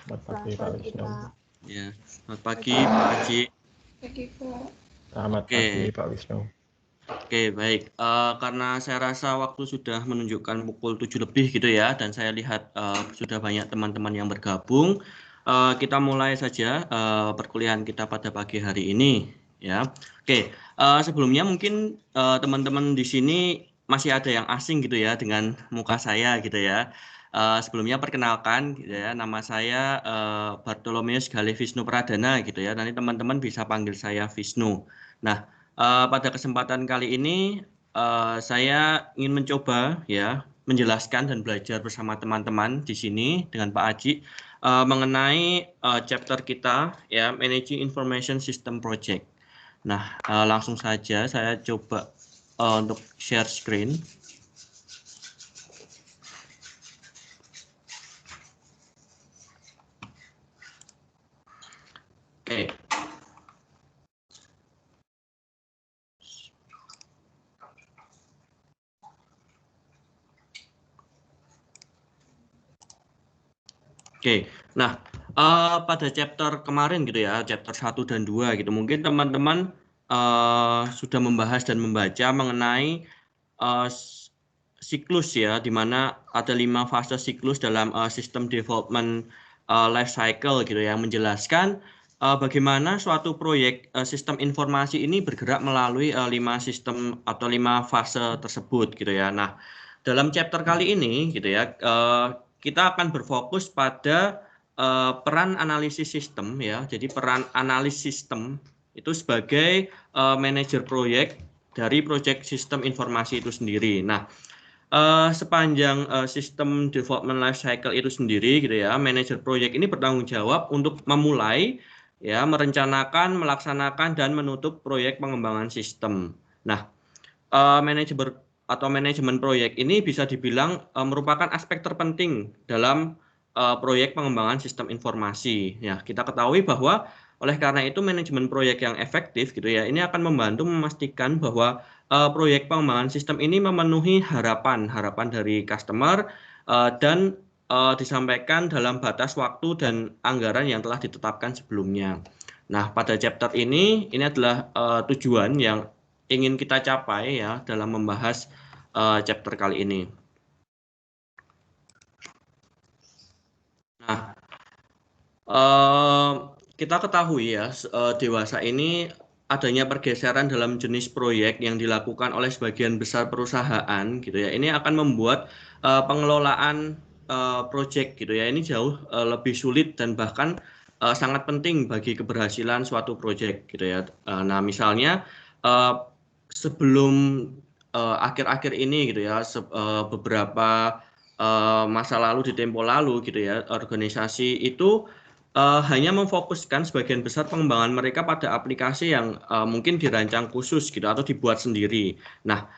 Selamat pagi Pak Wisnu. Ya, selamat pagi Pak Haji. Selamat pagi Pak Wisnu. Oke, baik. Karena saya rasa waktu sudah menunjukkan pukul 7 lebih gitu ya, dan saya lihat sudah banyak teman-teman yang bergabung. Kita mulai saja perkuliahan kita pada pagi hari ini, ya. Oke, sebelumnya mungkin teman-teman di sini masih ada yang asing gitu ya dengan muka saya gitu ya. Sebelumnya perkenalkan, gitu ya, nama saya Bartolomeus Galih Wisnu Pradana gitu ya. Nanti teman-teman bisa panggil saya Wisnu. Nah, pada kesempatan kali ini saya ingin mencoba ya menjelaskan dan belajar bersama teman-teman di sini dengan Pak Aji mengenai chapter kita ya Managing Information System Project. Nah, langsung saja saya coba untuk share screen. Oke. Oke, nah pada chapter kemarin gitu ya, chapter 1 dan 2 gitu, mungkin teman-teman sudah membahas dan membaca mengenai siklus ya, di mana ada 5 fase siklus dalam sistem development life cycle gitu ya, menjelaskan bagaimana suatu proyek sistem informasi ini bergerak melalui 5 sistem atau 5 fase tersebut gitu ya. Nah, dalam chapter kali ini gitu ya, kita akan berfokus pada peran analisis sistem ya. Jadi peran analis sistem itu sebagai manajer proyek dari proyek sistem informasi itu sendiri. Nah, sepanjang sistem development life cycle itu sendiri gitu ya, manajer proyek ini bertanggung jawab untuk memulai ya, merencanakan, melaksanakan dan menutup proyek pengembangan sistem. Nah, manajemen proyek ini bisa dibilang merupakan aspek terpenting dalam proyek pengembangan sistem informasi. Ya, kita ketahui bahwa oleh karena itu manajemen proyek yang efektif gitu ya, ini akan membantu memastikan bahwa proyek pengembangan sistem ini memenuhi harapan dari customer dan disampaikan dalam batas waktu dan anggaran yang telah ditetapkan sebelumnya. Nah, pada chapter ini adalah tujuan yang ingin kita capai ya dalam membahas chapter kali ini. Nah, kita ketahui ya dewasa ini adanya pergeseran dalam jenis proyek yang dilakukan oleh sebagian besar perusahaan gitu ya. Ini akan membuat pengelolaan proyek gitu ya ini jauh lebih sulit dan bahkan sangat penting bagi keberhasilan suatu proyek gitu ya. Nah, misalnya sebelum akhir-akhir ini gitu ya, beberapa masa lalu di tempo lalu gitu ya, organisasi itu hanya memfokuskan sebagian besar pengembangan mereka pada aplikasi yang mungkin dirancang khusus gitu atau dibuat sendiri. Nah,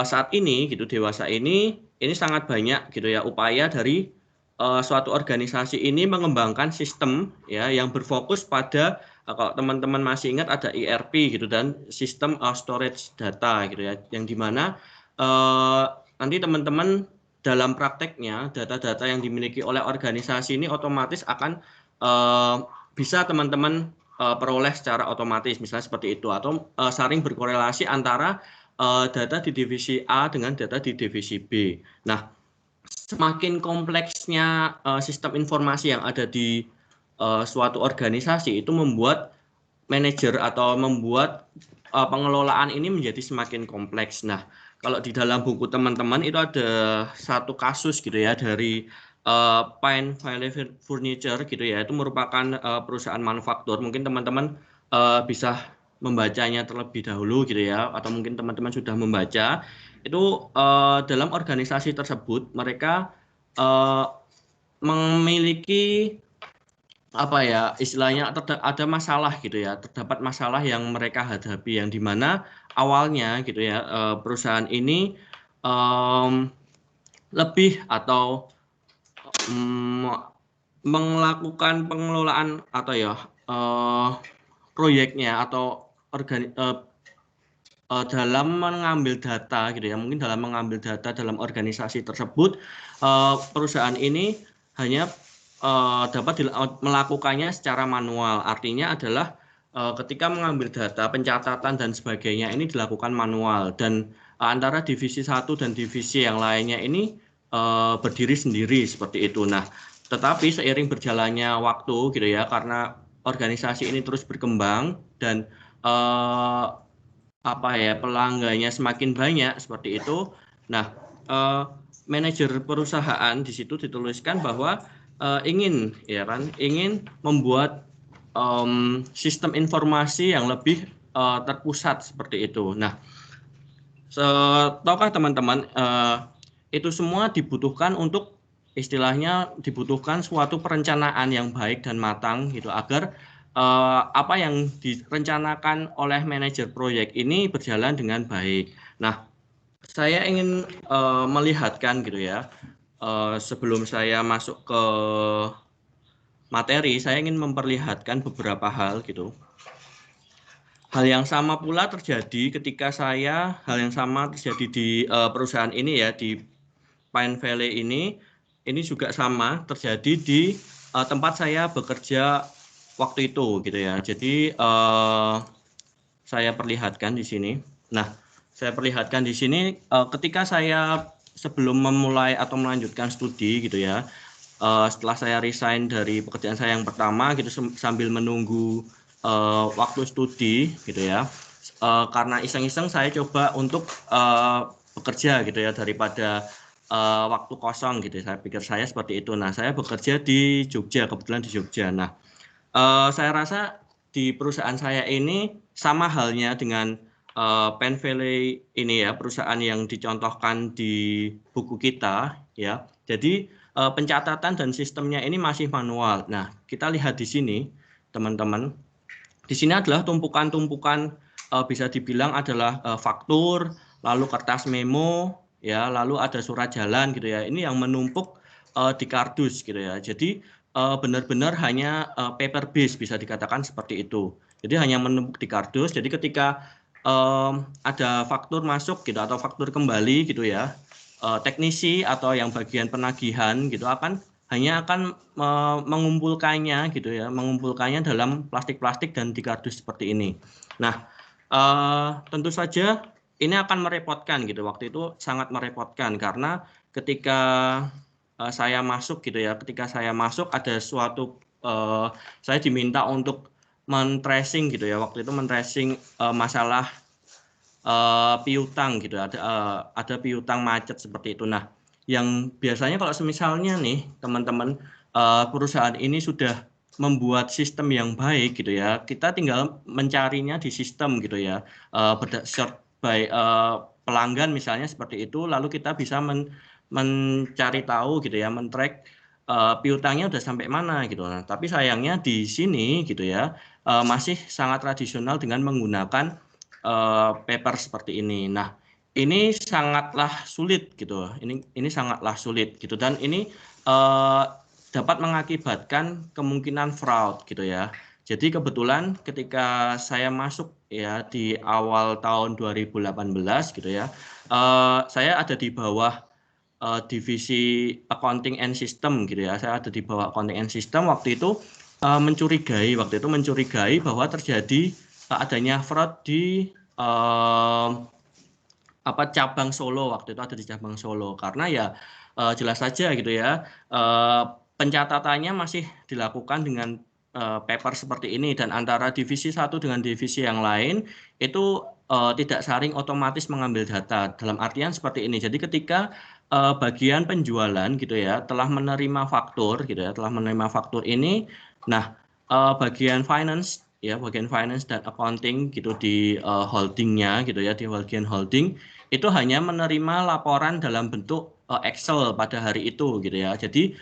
saat ini gitu dewasa ini sangat banyak gitu ya upaya dari suatu organisasi ini mengembangkan sistem ya yang berfokus pada kalau teman-teman masih ingat ada ERP gitu dan sistem storage data gitu ya, yang dimana nanti teman-teman dalam prakteknya data-data yang dimiliki oleh organisasi ini otomatis akan bisa teman-teman peroleh secara otomatis misalnya seperti itu atau saling berkorelasi antara data di divisi A dengan data di divisi B. Nah, semakin kompleksnya sistem informasi yang ada di suatu organisasi itu membuat manajer atau membuat pengelolaan ini menjadi semakin kompleks. Nah, kalau di dalam buku teman-teman itu ada satu kasus gitu ya dari Pine Valley Furniture gitu ya, itu merupakan perusahaan manufaktur. Mungkin teman-teman bisa membacanya terlebih dahulu gitu ya, atau mungkin teman-teman sudah membaca. Itu dalam organisasi tersebut mereka memiliki apa ya istilahnya ada masalah gitu ya, terdapat masalah yang mereka hadapi yang dimana awalnya gitu ya perusahaan ini lebih atau melakukan pengelolaan atau ya proyeknya atau dalam mengambil data gitu ya, mungkin dalam mengambil data dalam organisasi tersebut perusahaan ini hanya dapat melakukannya secara manual. Artinya adalah ketika mengambil data, pencatatan dan sebagainya ini dilakukan manual, dan antara divisi satu dan divisi yang lainnya ini berdiri sendiri seperti itu. Nah, tetapi seiring berjalannya waktu gitu ya, karena organisasi ini terus berkembang dan pelanggannya semakin banyak seperti itu. Nah, manajer perusahaan di situ dituliskan bahwa ingin membuat sistem informasi yang lebih terpusat seperti itu. Nah, tahukah teman-teman, itu semua dibutuhkan untuk istilahnya dibutuhkan suatu perencanaan yang baik dan matang gitu, agar apa yang direncanakan oleh manajer proyek ini berjalan dengan baik. Nah, saya ingin melihatkan gitu ya, sebelum saya masuk ke materi, saya ingin memperlihatkan beberapa hal gitu. Hal yang sama pula terjadi ketika hal yang sama terjadi di perusahaan ini ya, di Pine Valley ini juga sama terjadi di tempat saya bekerja waktu itu gitu ya. Jadi saya perlihatkan di sini. Nah, saya perlihatkan di sini ketika saya sebelum memulai atau melanjutkan studi gitu ya, setelah saya resign dari pekerjaan saya yang pertama gitu, sambil menunggu waktu studi gitu ya, karena iseng-iseng saya coba untuk bekerja gitu ya, daripada waktu kosong gitu. Saya pikir saya seperti itu. Nah, saya bekerja di Jogja, kebetulan di Jogja. Nah, saya rasa di perusahaan saya ini sama halnya dengan Pine Valley ini ya, perusahaan yang dicontohkan di buku kita ya. Jadi pencatatan dan sistemnya ini masih manual. Nah, kita lihat di sini, teman-teman. Di sini adalah tumpukan-tumpukan, bisa dibilang adalah faktur, lalu kertas memo, ya, lalu ada surat jalan gitu ya. Ini yang menumpuk di kardus gitu ya. Jadi benar-benar hanya paper base, bisa dikatakan seperti itu. Jadi hanya menumpuk di kardus. Jadi ketika ada faktur masuk gitu atau faktur kembali gitu ya, teknisi atau yang bagian penagihan gitu hanya akan mengumpulkannya gitu ya, mengumpulkannya dalam plastik-plastik dan di kardus seperti ini. Nah, tentu saja ini akan merepotkan gitu. Waktu itu sangat merepotkan karena ketika saya masuk gitu ya, ketika saya masuk ada suatu saya diminta untuk men-tracing gitu ya. Waktu itu men-tracing masalah piutang gitu, ada piutang macet seperti itu. Nah, yang biasanya kalau misalnya nih teman-teman, perusahaan ini sudah membuat sistem yang baik gitu ya, kita tinggal mencarinya di sistem gitu ya, sort by pelanggan misalnya seperti itu, lalu kita bisa mencari tahu gitu ya, men-track piutangnya udah sampai mana gitu. Nah, tapi sayangnya di sini gitu ya, masih sangat tradisional dengan menggunakan paper seperti ini. Nah, ini sangatlah sulit gitu. Ini sangatlah sulit gitu, dan ini dapat mengakibatkan kemungkinan fraud gitu ya. Jadi kebetulan ketika saya masuk ya di awal tahun 2018 gitu ya, saya ada di bawah divisi accounting and system gitu ya. Saya ada di bawah accounting and system waktu itu, mencurigai bahwa terjadi adanya fraud di cabang Solo. Waktu itu ada di cabang Solo, karena ya jelas saja gitu ya, pencatatannya masih dilakukan dengan paper seperti ini, dan antara divisi satu dengan divisi yang lain itu tidak saling otomatis mengambil data, dalam artian seperti ini. Jadi ketika bagian penjualan gitu ya telah menerima faktur gitu ya, ini, nah bagian finance dan accounting gitu di holdingnya gitu ya, di bagian holding itu hanya menerima laporan dalam bentuk Excel pada hari itu gitu ya. Jadi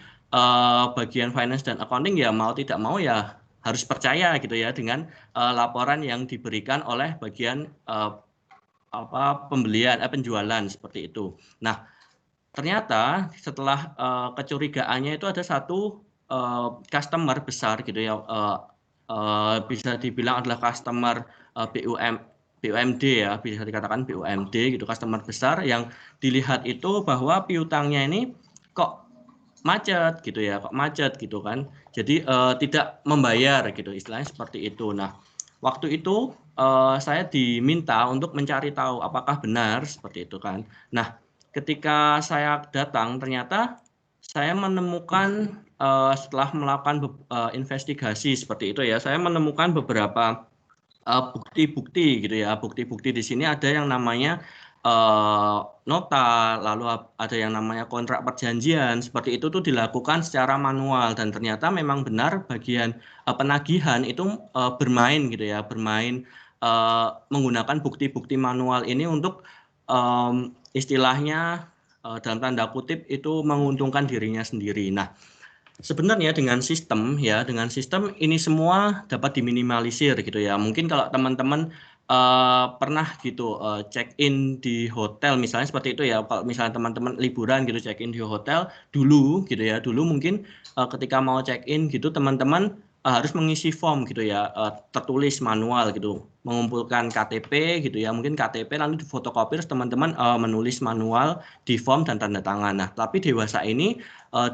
bagian finance dan accounting ya mau tidak mau ya harus percaya gitu ya dengan laporan yang diberikan oleh bagian penjualan seperti itu. Nah, ternyata setelah kecurigaannya itu ada satu customer besar gitu ya, bisa dibilang adalah customer BUMD ya, bisa dikatakan BUMD gitu, customer besar yang dilihat itu bahwa piutangnya ini kok macet gitu ya, kok macet gitu kan. Jadi tidak membayar gitu, istilahnya seperti itu. Nah, waktu itu saya diminta untuk mencari tahu apakah benar seperti itu kan. Nah, ketika saya datang ternyata saya menemukan setelah melakukan investigasi seperti itu ya, saya menemukan beberapa bukti-bukti gitu ya. Bukti-bukti di sini ada yang namanya nota, lalu ada yang namanya kontrak perjanjian. Seperti itu tuh dilakukan secara manual dan ternyata memang benar bagian penagihan itu bermain gitu ya, bermain menggunakan bukti-bukti manual ini untuk istilahnya dalam tanda kutip itu menguntungkan dirinya sendiri. Nah, sebenarnya dengan sistem ini semua dapat diminimalisir gitu ya. Mungkin kalau teman-teman pernah gitu check in di hotel misalnya seperti itu ya. Kalau misalnya teman-teman liburan gitu check in di hotel dulu gitu ya. Dulu mungkin ketika mau check in gitu teman-teman harus mengisi form gitu ya, tertulis manual gitu, mengumpulkan KTP gitu ya. Mungkin KTP lalu difotokopi terus teman-teman menulis manual di form dan tanda tangan. Nah, tapi dewasa ini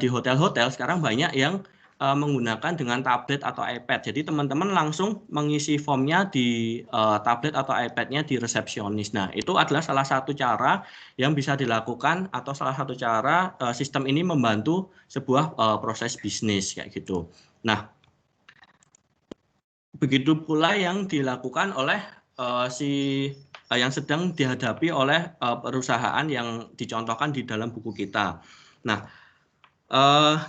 di hotel-hotel sekarang banyak yang menggunakan dengan tablet atau iPad. Jadi teman-teman langsung mengisi formnya di tablet atau iPad-nya di resepsionis. Nah, itu adalah salah satu cara yang bisa dilakukan atau salah satu cara sistem ini membantu sebuah proses bisnis kayak gitu. Nah, begitu pula yang dilakukan oleh yang sedang dihadapi oleh perusahaan yang dicontohkan di dalam buku kita. Nah,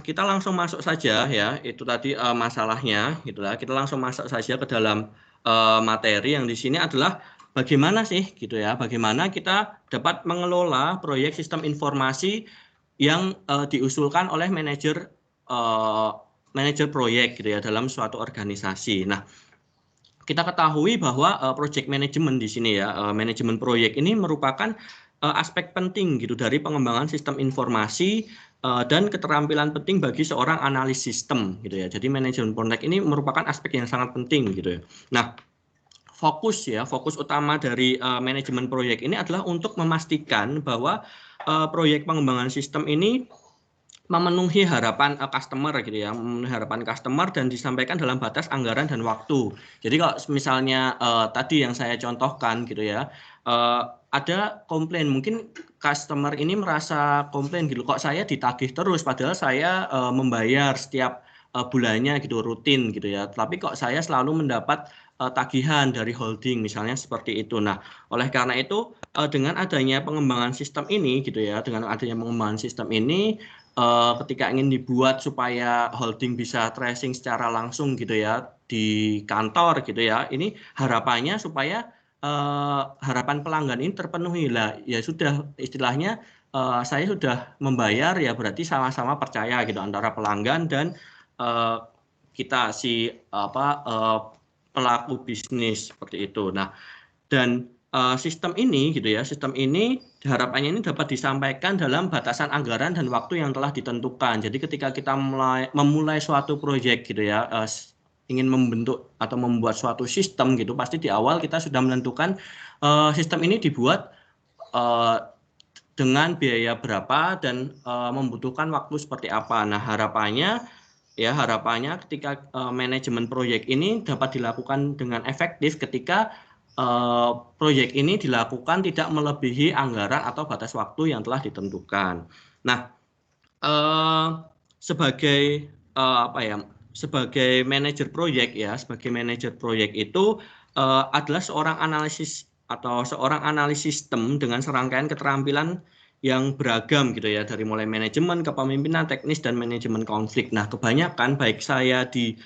kita langsung masuk saja ya, itu tadi masalahnya gitulah. Kita langsung masuk saja ke dalam materi yang di sini adalah bagaimana sih gitu ya, bagaimana kita dapat mengelola proyek sistem informasi yang diusulkan oleh manajer proyek gitu ya dalam suatu organisasi. Nah, kita ketahui bahwa project management di sini ya, manajemen proyek ini merupakan aspek penting gitu dari pengembangan sistem informasi dan keterampilan penting bagi seorang analis sistem gitu ya. Jadi manajemen proyek ini merupakan aspek yang sangat penting gitu ya. Nah, fokus utama dari manajemen proyek ini adalah untuk memastikan bahwa proyek pengembangan sistem ini memenuhi harapan customer gitu ya, memenuhi harapan customer dan disampaikan dalam batas anggaran dan waktu. Jadi kalau misalnya tadi yang saya contohkan gitu ya, ada komplain, mungkin customer ini merasa komplain gitu, kok saya ditagih terus padahal saya membayar setiap bulannya gitu, rutin gitu ya, tapi kok saya selalu mendapat tagihan dari holding misalnya seperti itu. Nah, oleh karena itu dengan adanya pengembangan sistem ini gitu ya, dengan adanya pengembangan sistem ini ketika ingin dibuat supaya holding bisa tracing secara langsung gitu ya di kantor gitu ya, ini harapannya supaya harapan pelanggan ini terpenuhi lah. Ya sudah istilahnya saya sudah membayar ya berarti sama-sama percaya gitu antara pelanggan dan kita pelaku bisnis seperti itu. Nah, dan sistem ini gitu ya, sistem ini harapannya ini dapat disampaikan dalam batasan anggaran dan waktu yang telah ditentukan. Jadi ketika kita memulai suatu proyek gitu ya, ingin membentuk atau membuat suatu sistem gitu, pasti di awal kita sudah menentukan sistem ini dibuat dengan biaya berapa dan membutuhkan waktu seperti apa. Nah, harapannya ketika manajemen proyek ini dapat dilakukan dengan efektif ketika proyek ini dilakukan tidak melebihi anggaran atau batas waktu yang telah ditentukan. Nah, sebagai manajer proyek itu adalah seorang analis sistem dengan serangkaian keterampilan yang beragam gitu ya, dari mulai manajemen, kepemimpinan, teknis dan manajemen konflik. Nah, kebanyakan baik saya di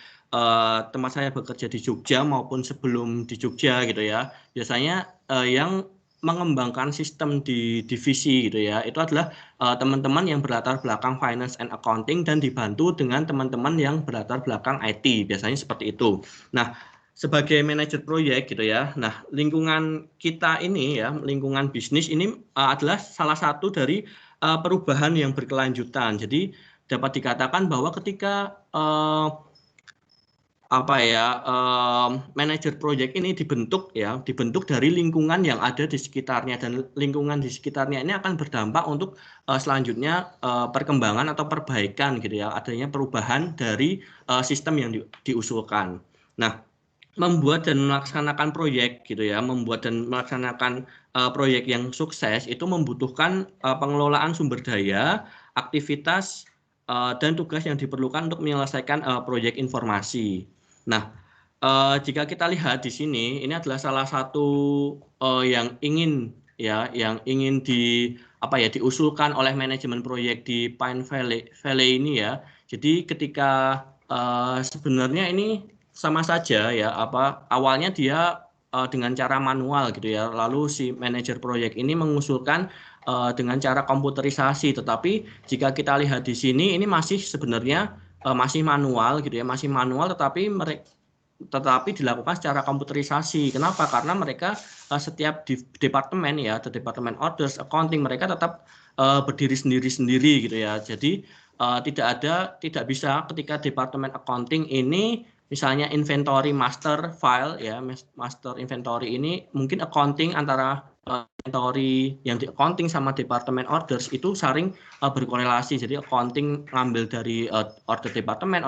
tempat saya bekerja di Jogja maupun sebelum di Jogja gitu ya, biasanya yang mengembangkan sistem di divisi gitu ya, itu adalah teman-teman yang berlatar belakang finance and accounting dan dibantu dengan teman-teman yang berlatar belakang IT, biasanya seperti itu. Nah, sebagai manajer proyek gitu ya, nah lingkungan kita ini ya, lingkungan bisnis ini adalah salah satu dari perubahan yang berkelanjutan. Jadi dapat dikatakan bahwa ketika apa ya, manajer proyek ini dibentuk dari lingkungan yang ada di sekitarnya, dan lingkungan di sekitarnya ini akan berdampak untuk selanjutnya perkembangan atau perbaikan gitu ya, adanya perubahan dari sistem yang diusulkan. Nah, membuat dan melaksanakan proyek gitu ya, membuat dan melaksanakan proyek yang sukses itu membutuhkan pengelolaan sumber daya, aktivitas dan tugas yang diperlukan untuk menyelesaikan proyek informasi. Nah, jika kita lihat di sini, ini adalah salah satu yang ingin diusulkan oleh manajemen proyek di Pine Valley ini ya. Jadi ketika sebenarnya ini sama saja ya, awalnya dia dengan cara manual gitu ya, lalu si manajer proyek ini mengusulkan dengan cara komputerisasi, tetapi jika kita lihat di sini ini masih sebenarnya masih manual gitu ya, masih manual tetapi dilakukan secara komputerisasi. Kenapa? Karena mereka setiap departemen ya, atau departemen orders, accounting, mereka tetap berdiri sendiri-sendiri gitu ya. Jadi tidak bisa ketika departemen accounting ini misalnya inventory master file ya, master inventory ini mungkin accounting antara inventory yang di accounting sama departemen orders itu saling berkorelasi. Jadi accounting ngambil dari order departemen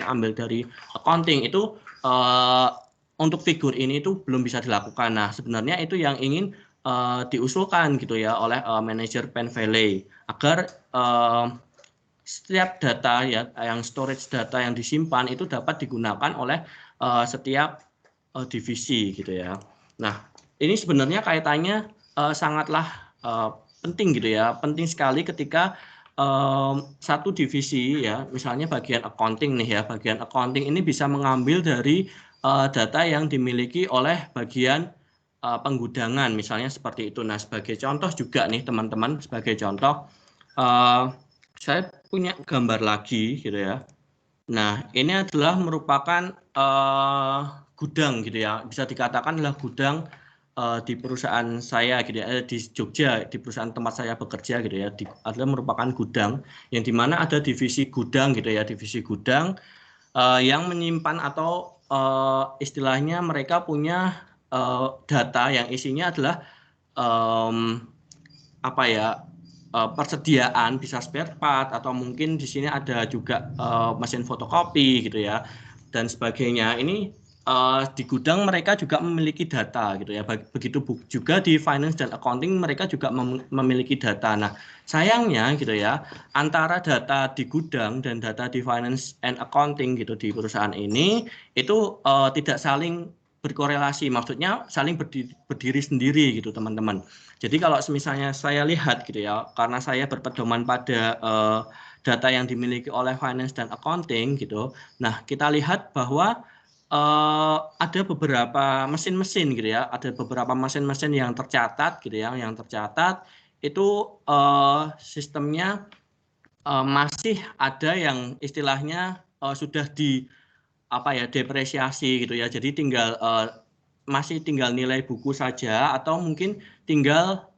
ambil dari accounting. Itu untuk figur ini itu belum bisa dilakukan. Nah, sebenarnya itu yang ingin diusulkan gitu ya oleh manajer Pine Valley, agar setiap data ya, yang storage data yang disimpan itu dapat digunakan oleh setiap divisi gitu ya. Nah, ini sebenarnya kaitannya sangatlah penting gitu ya, penting sekali ketika satu divisi ya, misalnya bagian accounting nih ya, bagian accounting ini bisa mengambil dari data yang dimiliki oleh bagian penggudangan, misalnya seperti itu. Nah, sebagai contoh juga nih teman-teman, sebagai contoh saya punya gambar lagi gitu ya. Nah, ini adalah merupakan gudang gitu ya, bisa dikatakan adalah gudang di perusahaan saya gitu ya, di Jogja, di perusahaan tempat saya bekerja gitu ya, adalah merupakan gudang yang dimana ada divisi gudang gitu ya, divisi gudang yang menyimpan atau istilahnya mereka punya data yang isinya adalah persediaan, bisa spare part, atau mungkin di sini ada juga mesin fotokopi gitu ya, dan sebagainya. Ini di gudang mereka juga memiliki data gitu ya. Begitu juga di finance dan accounting mereka juga memiliki data. Nah, sayangnya gitu ya, antara data di gudang dan data di finance and accounting gitu di perusahaan ini itu tidak saling berkorelasi, maksudnya saling berdiri sendiri gitu teman-teman. Jadi kalau misalnya saya lihat gitu ya, karena saya berpedoman pada data yang dimiliki oleh finance dan accounting gitu. Nah, kita lihat bahwa ada beberapa mesin-mesin gitu ya, ada beberapa mesin-mesin yang tercatat gitu ya, yang tercatat itu sistemnya masih ada yang istilahnya sudah depresiasi gitu ya. Jadi masih tinggal nilai buku saja, atau mungkin tinggal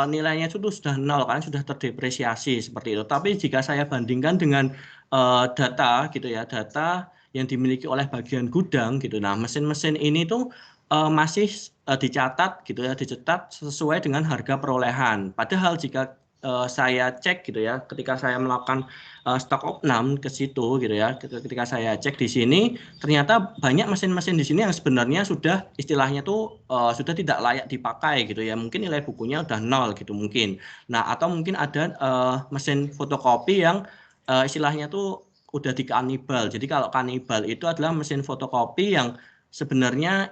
nilainya itu sudah nol kan, sudah terdepresiasi seperti itu. Tapi jika saya bandingkan dengan data gitu ya, data yang dimiliki oleh bagian gudang gitu. Nah, mesin-mesin ini tuh masih dicatat gitu ya, dicetak sesuai dengan harga perolehan. Padahal jika saya cek gitu ya, ketika saya melakukan stok opnam ke situ gitu ya, ketika saya cek di sini ternyata banyak mesin-mesin di sini yang sebenarnya sudah istilahnya tuh sudah tidak layak dipakai gitu ya, mungkin nilai bukunya udah nol gitu mungkin. Nah, atau mungkin ada mesin fotokopi yang istilahnya tuh udah dikanibal. Jadi kalau kanibal itu adalah mesin fotokopi yang sebenarnya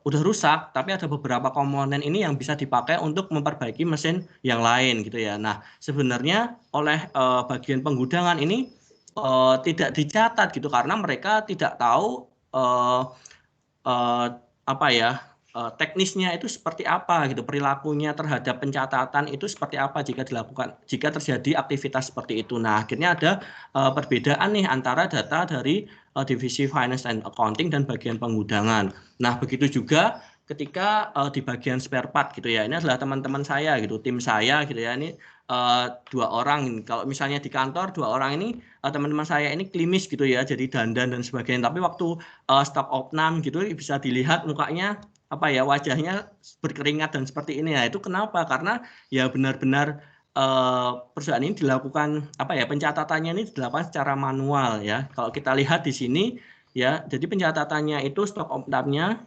udah rusak, tapi ada beberapa komponen ini yang bisa dipakai untuk memperbaiki mesin yang lain gitu ya. Nah, sebenarnya oleh bagian penggudangan ini tidak dicatat gitu, karena mereka tidak tahu teknisnya itu seperti apa gitu, perilakunya terhadap pencatatan itu seperti apa jika terjadi aktivitas seperti itu. Nah, akhirnya ada perbedaan nih antara data dari divisi finance and accounting dan bagian penggudangan. Nah, begitu juga ketika di bagian spare part gitu ya. Ini adalah teman-teman saya gitu, tim saya gitu ya. Ini 2 orang. Kalau misalnya di kantor 2 orang ini teman-teman saya ini klimis gitu ya, jadi dandan dan sebagainya. Tapi waktu stop opnam gitu bisa dilihat mukanya apa ya, wajahnya berkeringat dan seperti ini ya. Itu kenapa? Karena ya benar-benar perusahaan ini dilakukan apa ya, pencatatannya ini dilakukan secara manual ya. Kalau kita lihat di sini ya, jadi pencatatannya itu stok opnamnya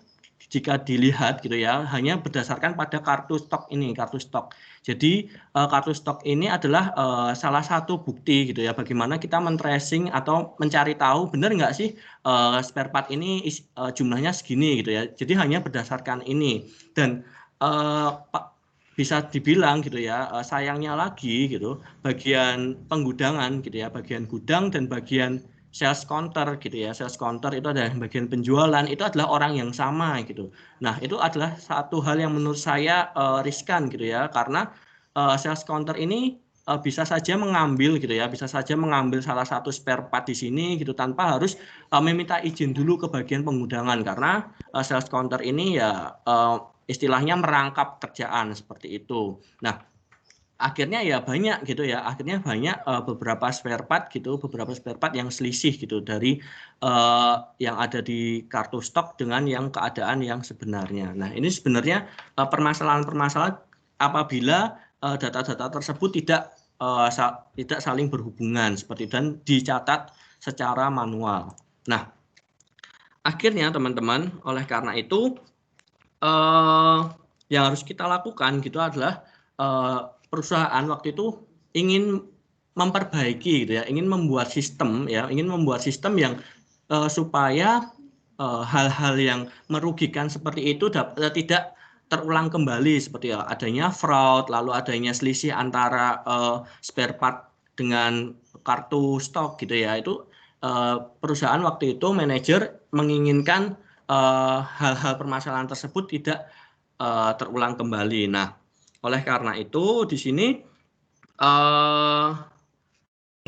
jika dilihat gitu ya, hanya berdasarkan pada kartu stok ini, kartu stok. Jadi kartu stok ini adalah salah satu bukti gitu ya, bagaimana kita men-tracing atau mencari tahu benar nggak sih spare part ini jumlahnya segini gitu ya. Jadi hanya berdasarkan ini. Dan bisa dibilang gitu ya, sayangnya lagi gitu, bagian penggudangan gitu ya, bagian gudang dan bagian sales counter gitu ya. Sales counter itu adalah bagian penjualan, itu adalah orang yang sama gitu. Nah, itu adalah satu hal yang menurut saya riskan gitu ya, karena sales counter ini bisa saja mengambil gitu ya, bisa saja mengambil salah satu spare part di sini gitu tanpa harus meminta izin dulu ke bagian penggudangan, karena sales counter ini ya istilahnya merangkap kerjaan seperti itu. Nah, akhirnya ya banyak gitu ya, akhirnya banyak beberapa spare part gitu, beberapa spare part yang selisih gitu dari yang ada di kartu stok dengan yang keadaan yang sebenarnya. Nah, ini sebenarnya permasalahan-permasalahan apabila data-data tersebut tidak saling berhubungan seperti dan dicatat secara manual. Nah, akhirnya teman-teman, oleh karena itu yang harus kita lakukan gitu adalah perusahaan waktu itu ingin memperbaiki gitu ya, ingin membuat sistem ya, ingin membuat sistem yang supaya hal-hal yang merugikan seperti itu tidak terulang kembali, seperti ya, adanya fraud, lalu adanya selisih antara spare part dengan kartu stok gitu ya. Itu perusahaan waktu itu manajer menginginkan hal-hal permasalahan tersebut tidak terulang kembali. Nah, oleh karena itu di sini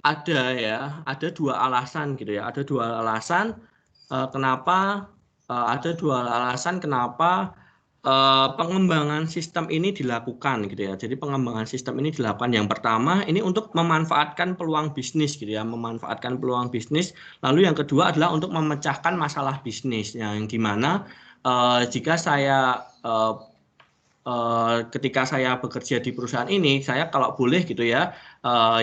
ada 2 alasan gitu ya. Ada 2 alasan kenapa pengembangan sistem ini dilakukan gitu ya. Jadi pengembangan sistem ini dilakukan, yang pertama ini untuk memanfaatkan peluang bisnis gitu ya, memanfaatkan peluang bisnis. Lalu yang kedua adalah untuk memecahkan masalah bisnis, yang dimana jika saya ketika saya bekerja di perusahaan ini, saya kalau boleh gitu ya,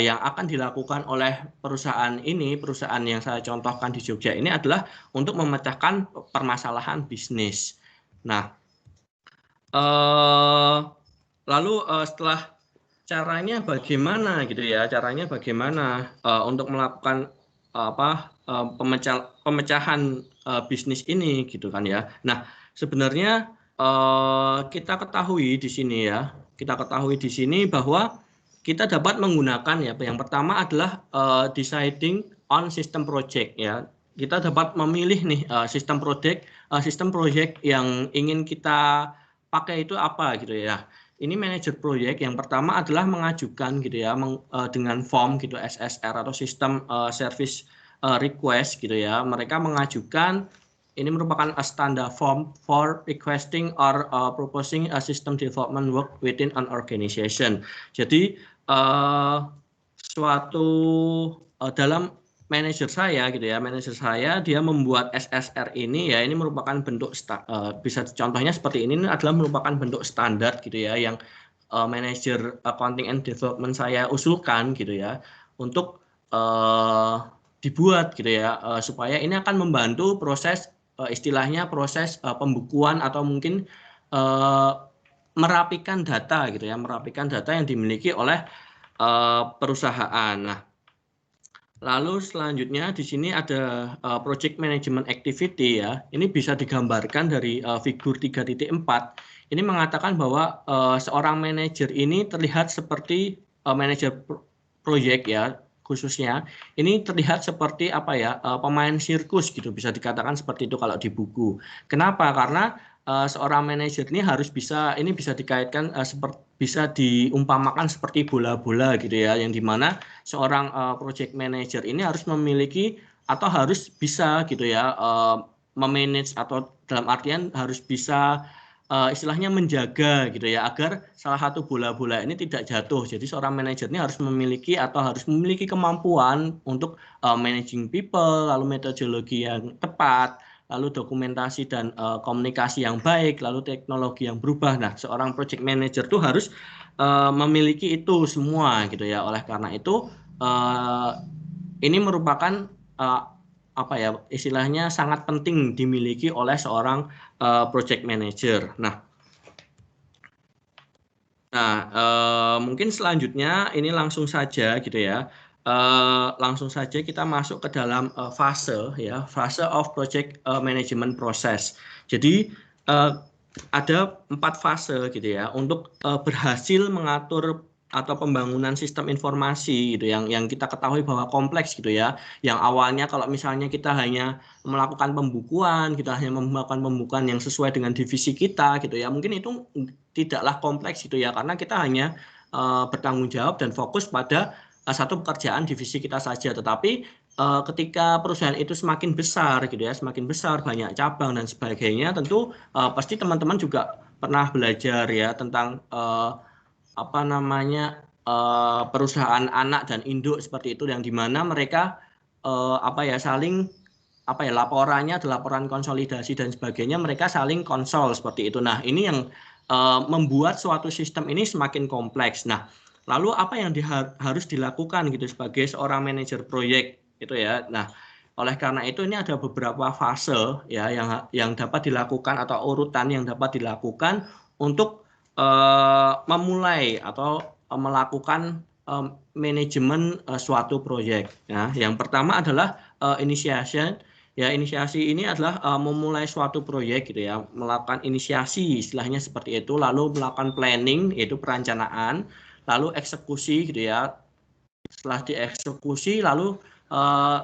yang akan dilakukan oleh perusahaan ini, perusahaan yang saya contohkan di Jogja ini adalah untuk memecahkan permasalahan bisnis. Nah, lalu setelah caranya bagaimana gitu ya, caranya bagaimana untuk melakukan pemecahan bisnis ini gitu kan ya. Nah, sebenarnya kita ketahui di sini bahwa kita dapat menggunakan ya, yang pertama adalah deciding on system project ya. Kita dapat memilih nih sistem project yang ingin kita pakai itu apa gitu ya. Ini manajer proyek yang pertama adalah mengajukan gitu ya, dengan form gitu, SSR atau sistem service request gitu ya. Mereka mengajukan, ini merupakan a standard form for requesting or proposing a system development work within an organization. Jadi dalam manajer saya gitu ya, dia membuat SSR ini ya, ini merupakan bentuk bisa contohnya seperti ini adalah merupakan bentuk standar gitu ya, yang manajer accounting and development saya usulkan gitu ya, untuk dibuat gitu ya, supaya ini akan membantu proses istilahnya proses pembukuan atau mungkin merapikan data gitu ya, merapikan data yang dimiliki oleh perusahaan. Nah, lalu selanjutnya di sini ada project management activity ya. Ini bisa digambarkan dari figur 3.4. Ini mengatakan bahwa seorang manajer ini terlihat seperti manajer proyek ya, khususnya ini terlihat seperti apa ya, pemain sirkus gitu, bisa dikatakan seperti itu kalau di buku. Kenapa? Karena seorang manajer ini harus bisa, ini bisa dikaitkan bisa diumpamakan seperti bola-bola gitu ya, yang dimana seorang project manager ini harus memiliki atau harus bisa gitu ya, memanage, atau dalam artian harus bisa istilahnya menjaga gitu ya, agar salah satu bola-bola ini tidak jatuh. Jadi seorang manajer ini harus memiliki kemampuan untuk managing people, lalu metodologi yang tepat, lalu dokumentasi dan komunikasi yang baik, lalu teknologi yang berubah. Nah, seorang project manager tuh harus memiliki itu semua gitu ya. Oleh karena itu ini merupakan apa ya, istilahnya sangat penting dimiliki oleh seorang project manager. Nah, mungkin selanjutnya ini langsung saja gitu ya. Langsung saja kita masuk ke dalam fase of project management process. Jadi ada 4 fase gitu ya untuk berhasil mengatur atau pembangunan sistem informasi gitu yang kita ketahui bahwa kompleks gitu ya. Yang awalnya kalau misalnya kita hanya melakukan pembukuan, kita hanya melakukan pembukuan yang sesuai dengan divisi kita gitu ya. Mungkin itu tidaklah kompleks gitu ya, karena kita hanya bertanggung jawab dan fokus pada satu pekerjaan divisi kita saja. Tetapi ketika perusahaan itu semakin besar gitu ya, semakin besar, banyak cabang dan sebagainya, tentu pasti teman-teman juga pernah belajar ya tentang apa namanya, perusahaan anak dan induk seperti itu, yang dimana mereka saling laporannya adalah laporan konsolidasi dan sebagainya, mereka saling konsol seperti itu. Nah, ini yang membuat suatu sistem ini semakin kompleks. Nah, lalu apa yang harus dilakukan gitu sebagai seorang manajer proyek gitu ya. Nah, oleh karena itu ini ada beberapa fase ya yang dapat dilakukan atau urutan yang dapat dilakukan untuk memulai atau melakukan manajemen suatu proyek ya. Yang pertama adalah initiation. Ya, inisiasi ini adalah memulai suatu proyek gitu ya, melakukan inisiasi istilahnya seperti itu, lalu melakukan planning yaitu perencanaan, lalu eksekusi gitu ya. Setelah dieksekusi lalu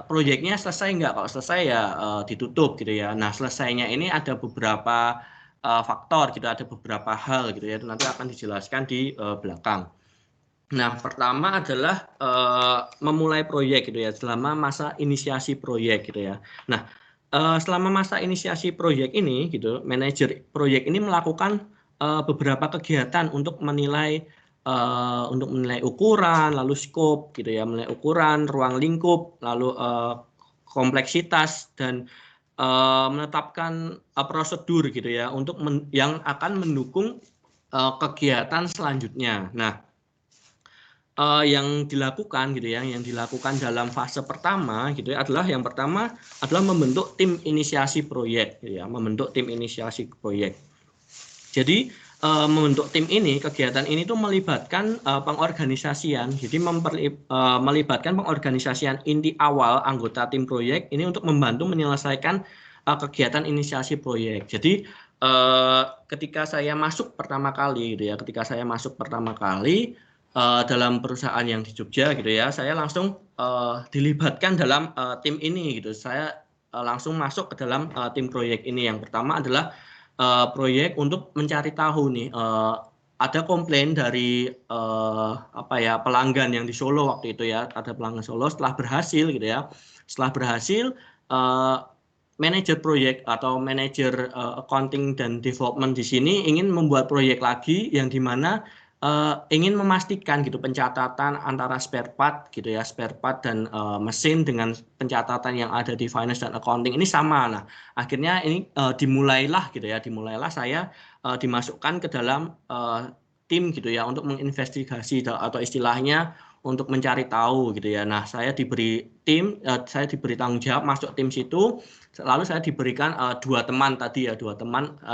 proyeknya selesai enggak? Kalau selesai ya ditutup gitu ya. Nah, selesainya ini ada beberapa faktor gitu, ada beberapa hal gitu ya. Itu nanti akan dijelaskan di belakang. Nah, pertama adalah memulai proyek gitu ya, selama masa inisiasi proyek gitu ya. Nah, selama masa inisiasi proyek ini gitu, manajer proyek ini melakukan beberapa kegiatan untuk menilai ukuran, lalu scope gitu ya, menilai ukuran, ruang lingkup, lalu kompleksitas dan menetapkan prosedur gitu ya untuk yang akan mendukung kegiatan selanjutnya. Nah, yang dilakukan gitu ya, yang dilakukan dalam fase pertama gitu ya, adalah yang pertama adalah membentuk tim inisiasi proyek gitu ya, membentuk tim inisiasi proyek. Jadi membentuk tim ini, kegiatan ini tuh melibatkan pengorganisasian, jadi melibatkan pengorganisasian inti awal anggota tim proyek ini untuk membantu menyelesaikan kegiatan inisiasi proyek. Jadi ketika saya masuk pertama kali gitu ya, dalam perusahaan yang di Jogja gitu ya, saya langsung dilibatkan dalam tim ini gitu. Saya langsung masuk ke dalam tim proyek ini. Yang pertama adalah proyek untuk mencari tahu nih ada komplain dari pelanggan yang di Solo waktu itu ya, ada pelanggan Solo. Setelah berhasil gitu ya, manajer proyek atau manajer accounting dan development di sini ingin membuat proyek lagi yang dimana ingin memastikan gitu pencatatan antara spare part gitu ya, spare part dan mesin dengan pencatatan yang ada di finance dan accounting ini sama. Nah, akhirnya ini dimulailah saya dimasukkan ke dalam tim gitu ya untuk menginvestigasi atau istilahnya untuk mencari tahu gitu ya. Nah, saya diberi tanggung jawab masuk tim situ, lalu saya diberikan dua teman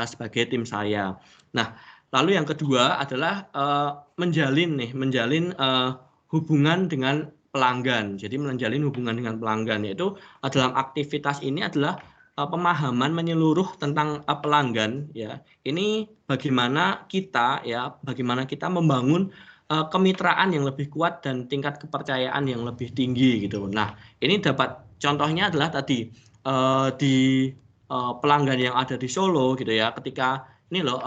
sebagai tim saya. Nah, lalu yang kedua adalah menjalin hubungan dengan pelanggan. Jadi menjalin hubungan dengan pelanggan, yaitu dalam aktivitas ini adalah pemahaman menyeluruh tentang pelanggan ya. Ini bagaimana kita membangun kemitraan yang lebih kuat dan tingkat kepercayaan yang lebih tinggi gitu. Nah, ini contohnya adalah tadi di pelanggan yang ada di Solo gitu ya, ketika ini loh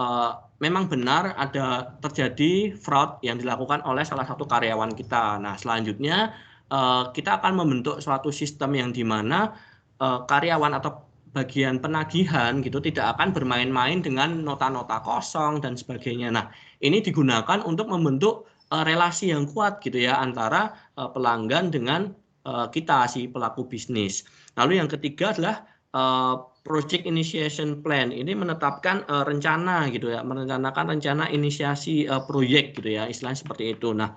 memang benar ada terjadi fraud yang dilakukan oleh salah satu karyawan kita. Nah, selanjutnya kita akan membentuk suatu sistem yang dimana karyawan atau bagian penagihan gitu tidak akan bermain-main dengan nota-nota kosong dan sebagainya. Nah, ini digunakan untuk membentuk relasi yang kuat gitu ya antara pelanggan dengan kita si pelaku bisnis. Lalu yang ketiga adalah project initiation plan. Ini menetapkan rencana gitu ya, merencanakan rencana inisiasi proyek gitu ya, istilahnya seperti itu. Nah,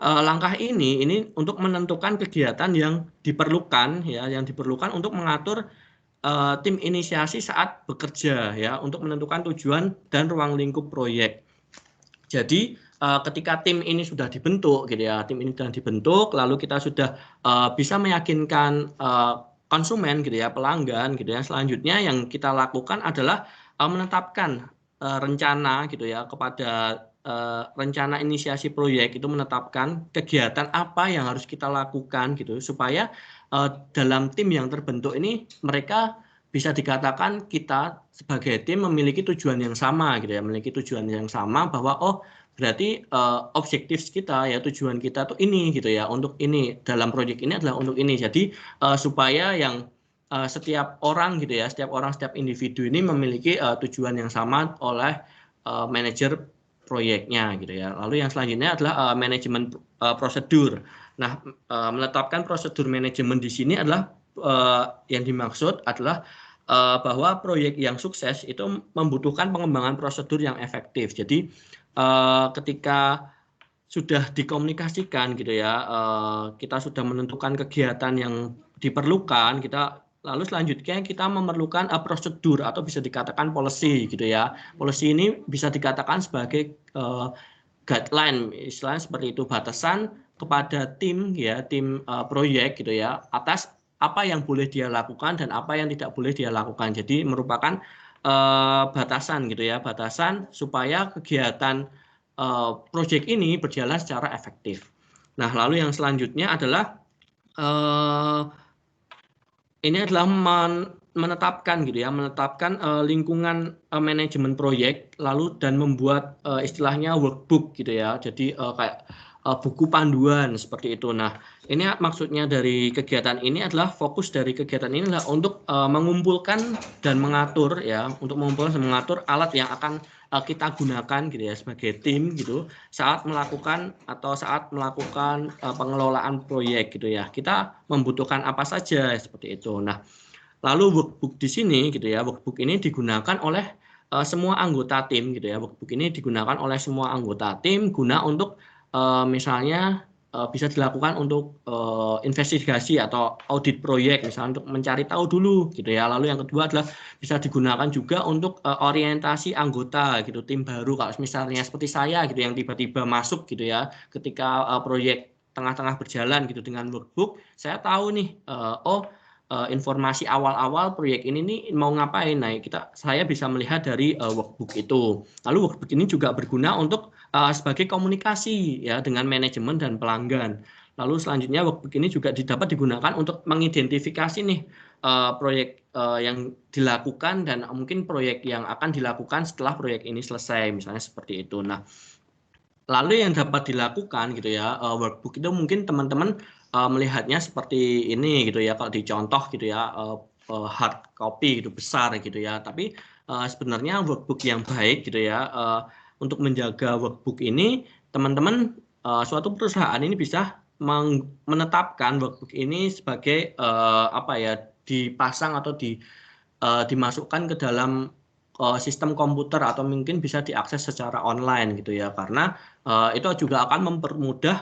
langkah ini untuk menentukan kegiatan yang diperlukan ya, yang diperlukan untuk mengatur tim inisiasi saat bekerja ya, untuk menentukan tujuan dan ruang lingkup proyek. Jadi ketika tim ini sudah dibentuk gitu ya, tim ini sudah dibentuk, lalu kita sudah bisa meyakinkan konsumen gitu ya, pelanggan gitu ya. Selanjutnya yang kita lakukan adalah menetapkan rencana gitu ya, kepada rencana inisiasi proyek itu menetapkan kegiatan apa yang harus kita lakukan gitu supaya dalam tim yang terbentuk ini mereka bisa dikatakan kita sebagai tim memiliki tujuan yang sama gitu ya, memiliki tujuan yang sama bahwa oh berarti objektif kita ya, tujuan kita tuh ini gitu ya, untuk ini dalam proyek ini adalah untuk ini. Jadi supaya yang setiap orang gitu ya, setiap orang, setiap individu ini memiliki tujuan yang sama oleh manajer proyeknya gitu ya. Lalu yang selanjutnya adalah manajemen prosedur. Nah, menetapkan prosedur manajemen di sini adalah yang dimaksud adalah bahwa proyek yang sukses itu membutuhkan pengembangan prosedur yang efektif. Jadi ketika sudah dikomunikasikan gitu ya, kita sudah menentukan kegiatan yang diperlukan, kita lalu selanjutnya kita memerlukan prosedur atau bisa dikatakan policy gitu ya. Policy ini bisa dikatakan sebagai guideline, istilahnya seperti itu, batasan kepada tim ya, tim proyek gitu ya, atas apa yang boleh dia lakukan dan apa yang tidak boleh dia lakukan. Jadi merupakan batasan gitu ya, batasan supaya kegiatan proyek ini berjalan secara efektif. Nah, lalu yang selanjutnya adalah ini adalah menetapkan gitu ya, menetapkan lingkungan manajemen proyek, lalu dan membuat istilahnya workbook gitu ya. Jadi kayak buku panduan seperti itu. Nah, ini maksudnya dari kegiatan ini adalah fokus dari kegiatan ini adalah untuk mengumpulkan dan mengatur ya, untuk mengumpulkan dan mengatur alat yang akan kita gunakan gitu ya sebagai tim gitu saat melakukan pengelolaan proyek gitu ya. Kita membutuhkan apa saja seperti itu. Nah, lalu workbook di sini gitu ya, workbook ini digunakan oleh semua anggota tim gitu ya. Workbook ini digunakan oleh semua anggota tim guna untuk misalnya bisa dilakukan untuk investigasi atau audit proyek, misalnya untuk mencari tahu dulu gitu ya. Lalu yang kedua adalah bisa digunakan juga untuk orientasi anggota gitu, tim baru kalau misalnya seperti saya gitu yang tiba-tiba masuk gitu ya, ketika proyek tengah-tengah berjalan gitu dengan workbook, saya tahu nih informasi awal-awal proyek ini nih mau ngapain. Nah, saya bisa melihat dari workbook itu. Lalu workbook ini juga berguna untuk sebagai komunikasi ya dengan manajemen dan pelanggan. Lalu selanjutnya workbook ini juga dapat digunakan untuk mengidentifikasi nih proyek yang dilakukan dan mungkin proyek yang akan dilakukan setelah proyek ini selesai, misalnya seperti itu. Nah, lalu yang dapat dilakukan gitu ya, workbook itu mungkin teman-teman melihatnya seperti ini gitu ya, kalau dicontoh gitu ya, hard copy gitu besar gitu ya. Tapi sebenarnya workbook yang baik gitu ya, untuk menjaga workbook ini, teman-teman suatu perusahaan ini bisa menetapkan workbook ini sebagai apa ya, dipasang atau dimasukkan ke dalam sistem komputer atau mungkin bisa diakses secara online gitu ya, karena itu juga akan mempermudah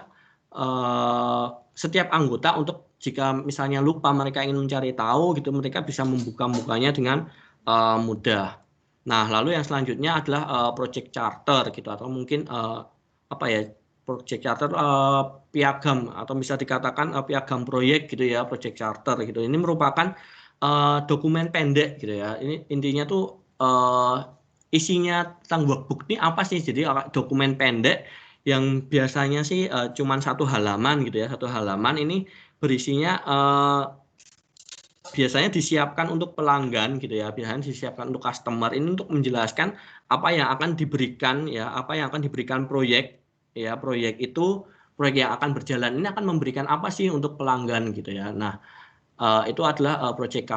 setiap anggota untuk jika misalnya lupa mereka ingin mencari tahu gitu, mereka bisa membuka-bukanya dengan mudah. Nah, lalu yang selanjutnya adalah project charter gitu, atau mungkin apa ya, project charter piagam atau bisa dikatakan piagam proyek gitu ya, project charter gitu. Ini merupakan dokumen pendek gitu ya. Ini intinya tuh isinya tentang workbook ini apa sih? Jadi dokumen pendek yang biasanya sih cuman 1 halaman gitu ya, 1 halaman ini berisinya biasanya disiapkan untuk pelanggan gitu ya, biasanya disiapkan untuk customer ini untuk menjelaskan apa yang akan diberikan ya, apa yang akan diberikan proyek ya, proyek yang akan berjalan ini akan memberikan apa sih untuk pelanggan gitu ya. Nah, itu adalah project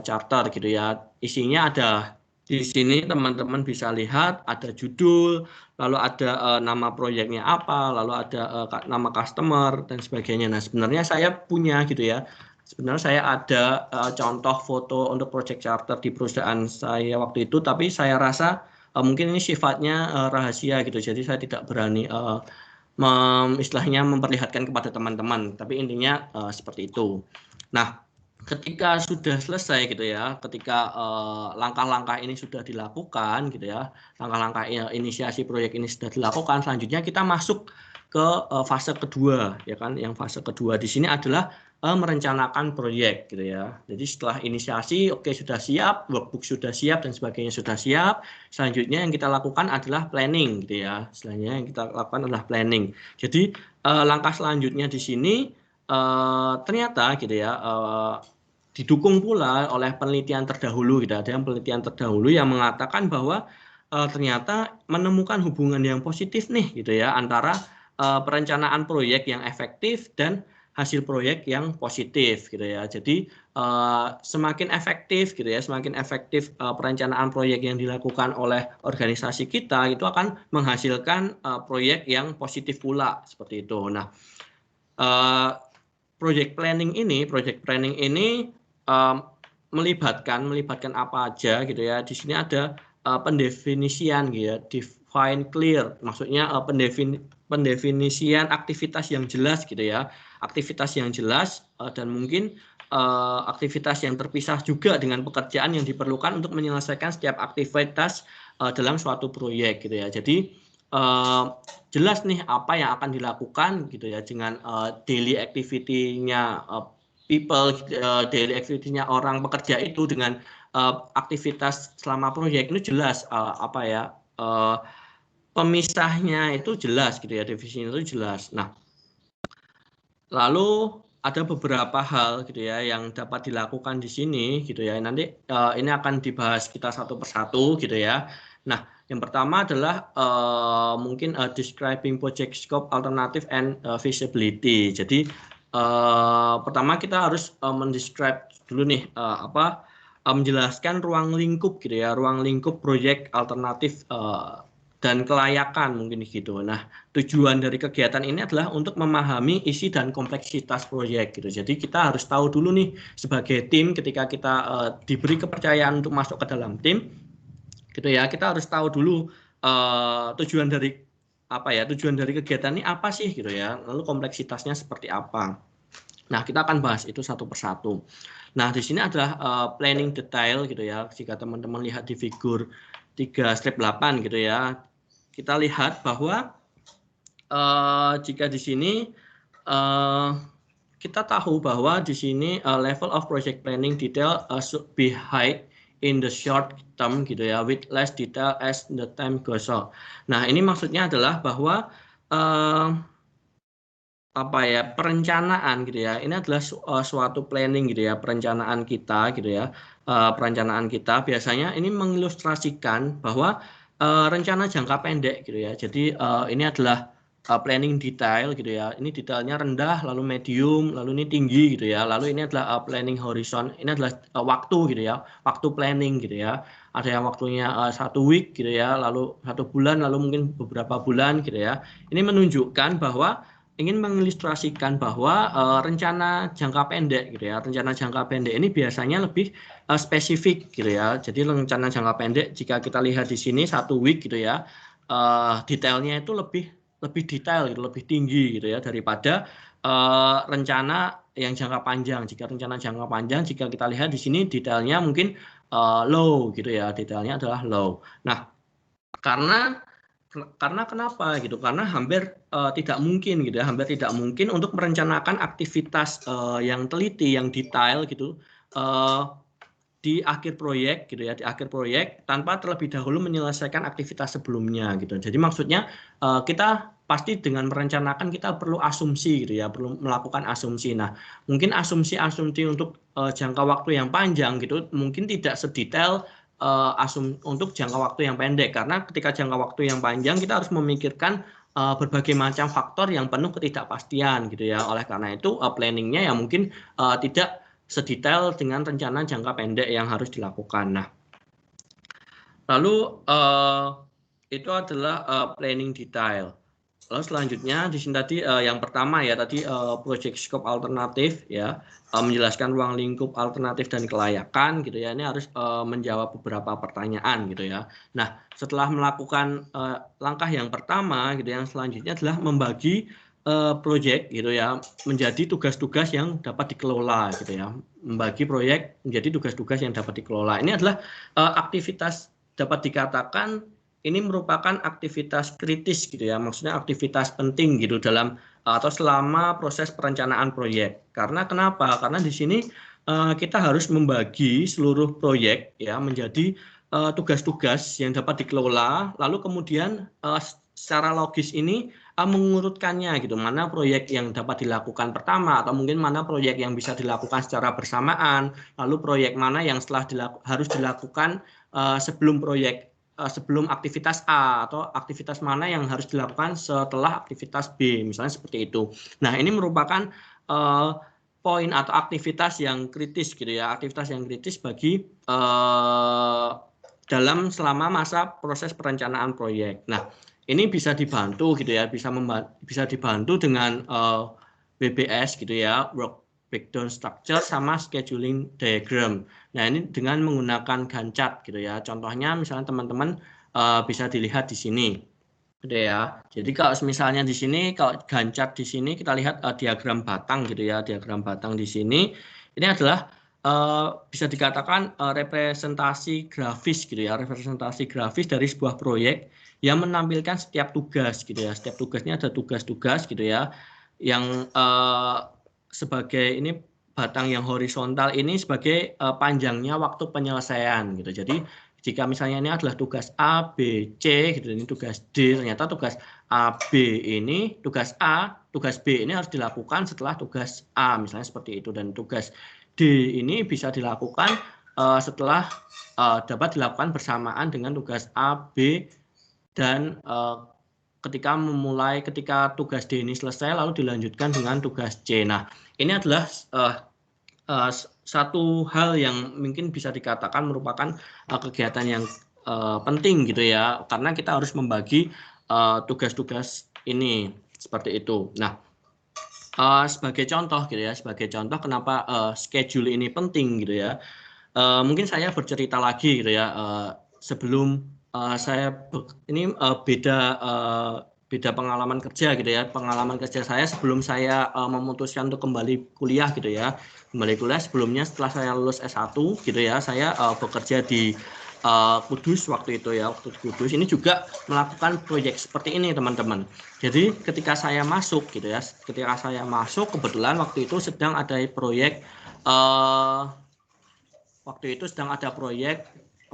charter gitu ya. Isinya ada di sini, teman-teman bisa lihat ada judul, lalu ada nama proyeknya apa, lalu ada nama customer dan sebagainya. Nah, sebenarnya saya punya gitu ya. Sebenarnya saya ada contoh foto untuk project charter di perusahaan saya waktu itu, tapi saya rasa mungkin ini sifatnya rahasia gitu. Jadi saya tidak berani istilahnya memperlihatkan kepada teman-teman, tapi intinya seperti itu. Nah, ketika sudah selesai gitu ya, ketika langkah-langkah ini sudah dilakukan gitu ya, langkah-langkah inisiasi proyek ini sudah dilakukan, selanjutnya kita masuk ke fase kedua ya kan. Yang fase kedua di sini adalah merencanakan proyek gitu ya. Jadi setelah inisiasi oke sudah siap, workbook sudah siap dan sebagainya sudah siap. Selanjutnya yang kita lakukan adalah planning gitu ya. Selanjutnya yang kita lakukan adalah planning. Jadi langkah selanjutnya di sini ternyata gitu ya didukung pula oleh penelitian terdahulu gitu. Ada yang penelitian terdahulu yang mengatakan bahwa ternyata menemukan hubungan yang positif nih gitu ya antara perencanaan proyek yang efektif dan hasil proyek yang positif gitu ya. Jadi semakin efektif gitu ya, semakin efektif perencanaan proyek yang dilakukan oleh organisasi kita itu akan menghasilkan proyek yang positif pula seperti itu. Nah, project planning ini melibatkan apa aja gitu ya. Di sini ada pendefinisian gitu ya, define clear, maksudnya pendefinisian aktivitas yang jelas gitu ya, aktivitas yang jelas dan mungkin aktivitas yang terpisah juga dengan pekerjaan yang diperlukan untuk menyelesaikan setiap aktivitas dalam suatu proyek gitu ya. Jadi jelas nih apa yang akan dilakukan gitu ya dengan daily activity-nya people, daily activity-nya orang pekerja itu dengan aktivitas selama proyek itu jelas pemisahnya itu jelas gitu ya, definisinya itu jelas. Nah, lalu ada beberapa hal gitu ya yang dapat dilakukan di sini gitu ya. Nanti ini akan dibahas kita satu persatu gitu ya. Nah, yang pertama adalah mungkin describing project scope, alternative and feasibility. Jadi pertama kita harus mendescribe dulu nih menjelaskan ruang lingkup gitu ya, ruang lingkup proyek alternatif dan kelayakan mungkin gitu. Nah, tujuan dari kegiatan ini adalah untuk memahami isi dan kompleksitas proyek gitu. Jadi kita harus tahu dulu nih sebagai tim ketika kita diberi kepercayaan untuk masuk ke dalam tim gitu ya, kita harus tahu dulu tujuan dari kegiatan ini apa sih gitu ya, lalu kompleksitasnya seperti apa. Nah, kita akan bahas itu satu persatu. Nah, di sini adalah planning detail gitu ya. Jika teman-teman lihat di figur 3/8 gitu ya, kita lihat bahwa jika di sini kita tahu bahwa di sini level of project planning detail should be high in the short term gitu ya, with less detail as the time goes on. Nah, ini maksudnya adalah bahwa perencanaan gitu ya, ini adalah suatu planning gitu ya, perencanaan kita gitu ya, perencanaan kita biasanya ini mengilustrasikan bahwa rencana jangka pendek gitu ya. Jadi ini adalah planning detail gitu ya, ini detailnya rendah, lalu medium, lalu ini tinggi gitu ya, lalu ini adalah planning horizon, ini adalah waktu gitu ya, waktu planning gitu ya. Ada yang waktunya 1 week gitu ya, lalu 1 bulan, lalu mungkin beberapa bulan gitu ya. Ini menunjukkan bahwa ingin mengilustrasikan bahwa rencana jangka pendek gitu ya, rencana jangka pendek ini biasanya lebih spesifik gitu ya. Jadi rencana jangka pendek jika kita lihat di sini 1 week gitu ya, detailnya itu lebih detail gitu, lebih tinggi gitu ya daripada rencana yang jangka panjang. Jika rencana jangka panjang, jika kita lihat di sini detailnya mungkin low gitu ya, detailnya adalah low. Nah, karena kenapa gitu? Karena hampir tidak mungkin gitu ya, hampir tidak mungkin untuk merencanakan aktivitas yang teliti, yang detail gitu di akhir proyek gitu ya, di akhir proyek tanpa terlebih dahulu menyelesaikan aktivitas sebelumnya gitu. Jadi maksudnya kita pasti dengan merencanakan kita perlu asumsi gitu ya, perlu melakukan asumsi. Nah, mungkin asumsi-asumsi untuk jangka waktu yang panjang gitu mungkin tidak sedetail untuk jangka waktu yang pendek, karena ketika jangka waktu yang panjang kita harus memikirkan berbagai macam faktor yang penuh ketidakpastian gitu ya. Oleh karena itu planningnya ya mungkin tidak sedetail dengan rencana jangka pendek yang harus dilakukan. Nah, lalu itu adalah planning detail. Lalu selanjutnya di sini tadi yang pertama ya tadi project scope alternatif ya, menjelaskan ruang lingkup alternatif dan kelayakan gitu ya. Ini harus menjawab beberapa pertanyaan gitu ya. Nah, setelah melakukan langkah yang pertama gitu, yang selanjutnya adalah membagi proyek gitu ya menjadi tugas-tugas yang dapat dikelola gitu ya. Membagi proyek menjadi tugas-tugas yang dapat dikelola. Ini adalah aktivitas dapat dikatakan ini merupakan aktivitas kritis gitu ya, maksudnya aktivitas penting gitu dalam atau selama proses perencanaan proyek. Karena kenapa? Karena di sini kita harus membagi seluruh proyek ya menjadi tugas-tugas yang dapat dikelola, lalu kemudian secara logis ini mengurutkannya gitu, mana proyek yang dapat dilakukan pertama atau mungkin mana proyek yang bisa dilakukan secara bersamaan, lalu proyek mana yang harus dilakukan sebelum aktivitas A atau aktivitas mana yang harus dilakukan setelah aktivitas B, misalnya seperti itu. Nah, ini merupakan poin atau aktivitas yang kritis gitu ya, aktivitas yang kritis bagi dalam selama masa proses perencanaan proyek. Nah, ini bisa dibantu gitu ya, bisa dibantu dengan WBS gitu ya, work breakdown structure sama scheduling diagram. Nah, ini dengan menggunakan Gantt chart gitu ya. Contohnya misalnya teman-teman bisa dilihat di sini. Gitu ya. Jadi kalau misalnya di sini kalau Gantt chart di sini kita lihat diagram batang gitu ya, diagram batang di sini. Ini adalah bisa dikatakan representasi grafis gitu ya, representasi grafis dari sebuah proyek yang menampilkan setiap tugas gitu ya. Setiap tugasnya ada tugas-tugas gitu ya yang sebagai ini batang yang horizontal ini sebagai panjangnya waktu penyelesaian gitu. Jadi jika misalnya ini adalah tugas A, B, C gitu, ini tugas D, ternyata tugas A, B ini tugas A, tugas B ini harus dilakukan setelah tugas A, misalnya seperti itu, dan tugas D ini bisa dilakukan setelah dapat dilakukan bersamaan dengan tugas A, B, dan ketika tugas D ini selesai lalu dilanjutkan dengan tugas C. Nah, ini adalah satu hal yang mungkin bisa dikatakan merupakan kegiatan yang penting gitu ya, karena kita harus membagi tugas-tugas ini seperti itu. Nah, sebagai contoh gitu ya, sebagai contoh kenapa schedule ini penting gitu ya. Mungkin saya bercerita lagi gitu ya, sebelum saya ini beda pengalaman kerja gitu ya. Pengalaman kerja saya sebelum saya memutuskan untuk kembali kuliah gitu ya. Kembali kuliah sebelumnya setelah saya lulus S1 gitu ya, saya bekerja di Kudus waktu itu ya, waktu di Kudus ini juga melakukan proyek seperti ini teman-teman. Jadi ketika saya masuk gitu ya, ketika saya masuk kebetulan waktu itu sedang ada proyek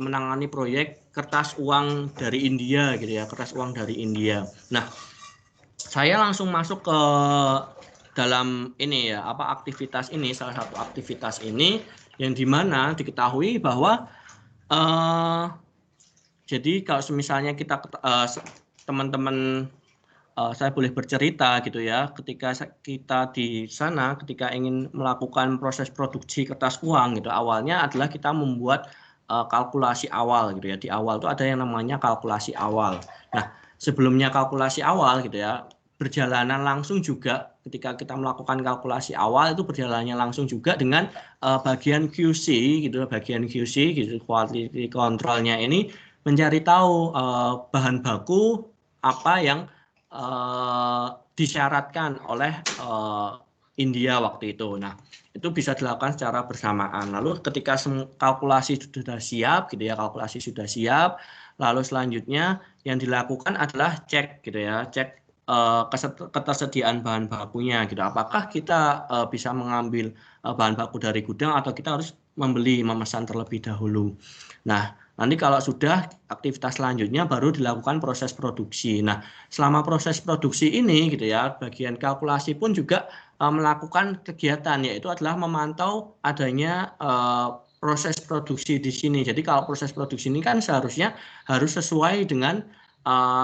menangani proyek kertas uang dari India gitu ya, kertas uang dari India. Nah, saya langsung masuk ke dalam ini ya, aktivitas ini, salah satu aktivitas ini yang dimana diketahui bahwa jadi kalau misalnya kita teman-teman saya boleh bercerita gitu ya, ketika kita di sana ketika ingin melakukan proses produksi kertas uang gitu, awalnya adalah kita membuat kalkulasi awal gitu ya. Di awal itu ada yang namanya kalkulasi awal. Nah, sebelumnya kalkulasi awal gitu ya, berjalanan langsung juga ketika kita melakukan kalkulasi awal itu berjalannya langsung juga dengan bagian QC gitu, bagian QC gitu, quality controlnya ini mencari tahu bahan baku apa yang disyaratkan oleh India waktu itu. Nah, itu bisa dilakukan secara bersamaan. Lalu ketika kalkulasi sudah siap gitu ya, kalkulasi sudah siap, lalu selanjutnya yang dilakukan adalah cek gitu ya, cek ketersediaan bahan bakunya gitu. Apakah kita bisa mengambil bahan baku dari gudang atau kita harus memesan terlebih dahulu. Nah, nanti kalau sudah aktivitas selanjutnya baru dilakukan proses produksi. Nah, selama proses produksi ini gitu ya, bagian kalkulasi pun juga melakukan kegiatan, yaitu adalah memantau adanya proses produksi di sini. Jadi kalau proses produksi ini kan seharusnya harus sesuai dengan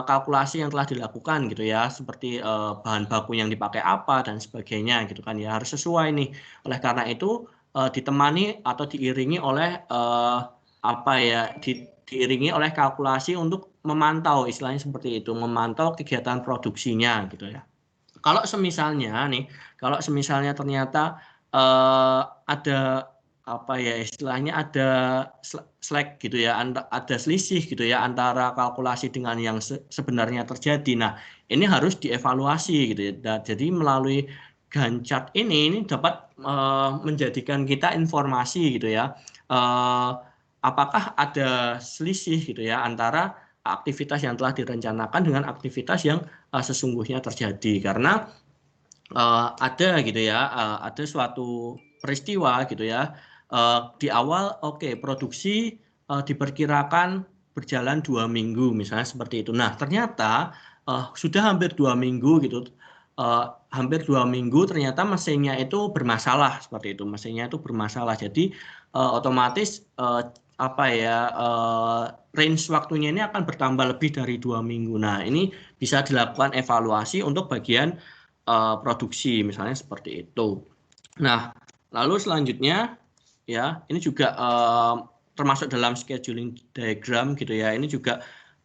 kalkulasi yang telah dilakukan gitu ya, seperti bahan baku yang dipakai apa dan sebagainya gitu kan ya, harus sesuai nih. Oleh karena itu ditemani atau diiringi oleh diiringi oleh kalkulasi untuk memantau, istilahnya seperti itu, memantau kegiatan produksinya gitu ya. Kalau semisalnya ternyata ada istilahnya ada slack gitu ya, ada selisih gitu ya antara kalkulasi dengan yang sebenarnya terjadi. Nah, ini harus dievaluasi gitu ya. Jadi melalui Gantt chart ini dapat menjadikan kita informasi gitu ya. Apakah ada selisih gitu ya antara aktivitas yang telah direncanakan dengan aktivitas yang sesungguhnya terjadi, karena ada gitu ya, ada suatu peristiwa gitu ya, di awal produksi diperkirakan berjalan 2 minggu misalnya seperti itu. Nah, ternyata sudah hampir 2 minggu gitu, hampir 2 minggu ternyata mesinnya itu bermasalah seperti itu, mesinnya itu bermasalah. Jadi otomatis range waktunya ini akan bertambah lebih dari 2 minggu. Nah, ini bisa dilakukan evaluasi untuk bagian produksi misalnya seperti itu. Nah, lalu selanjutnya ya, ini juga termasuk dalam scheduling diagram gitu ya. Ini juga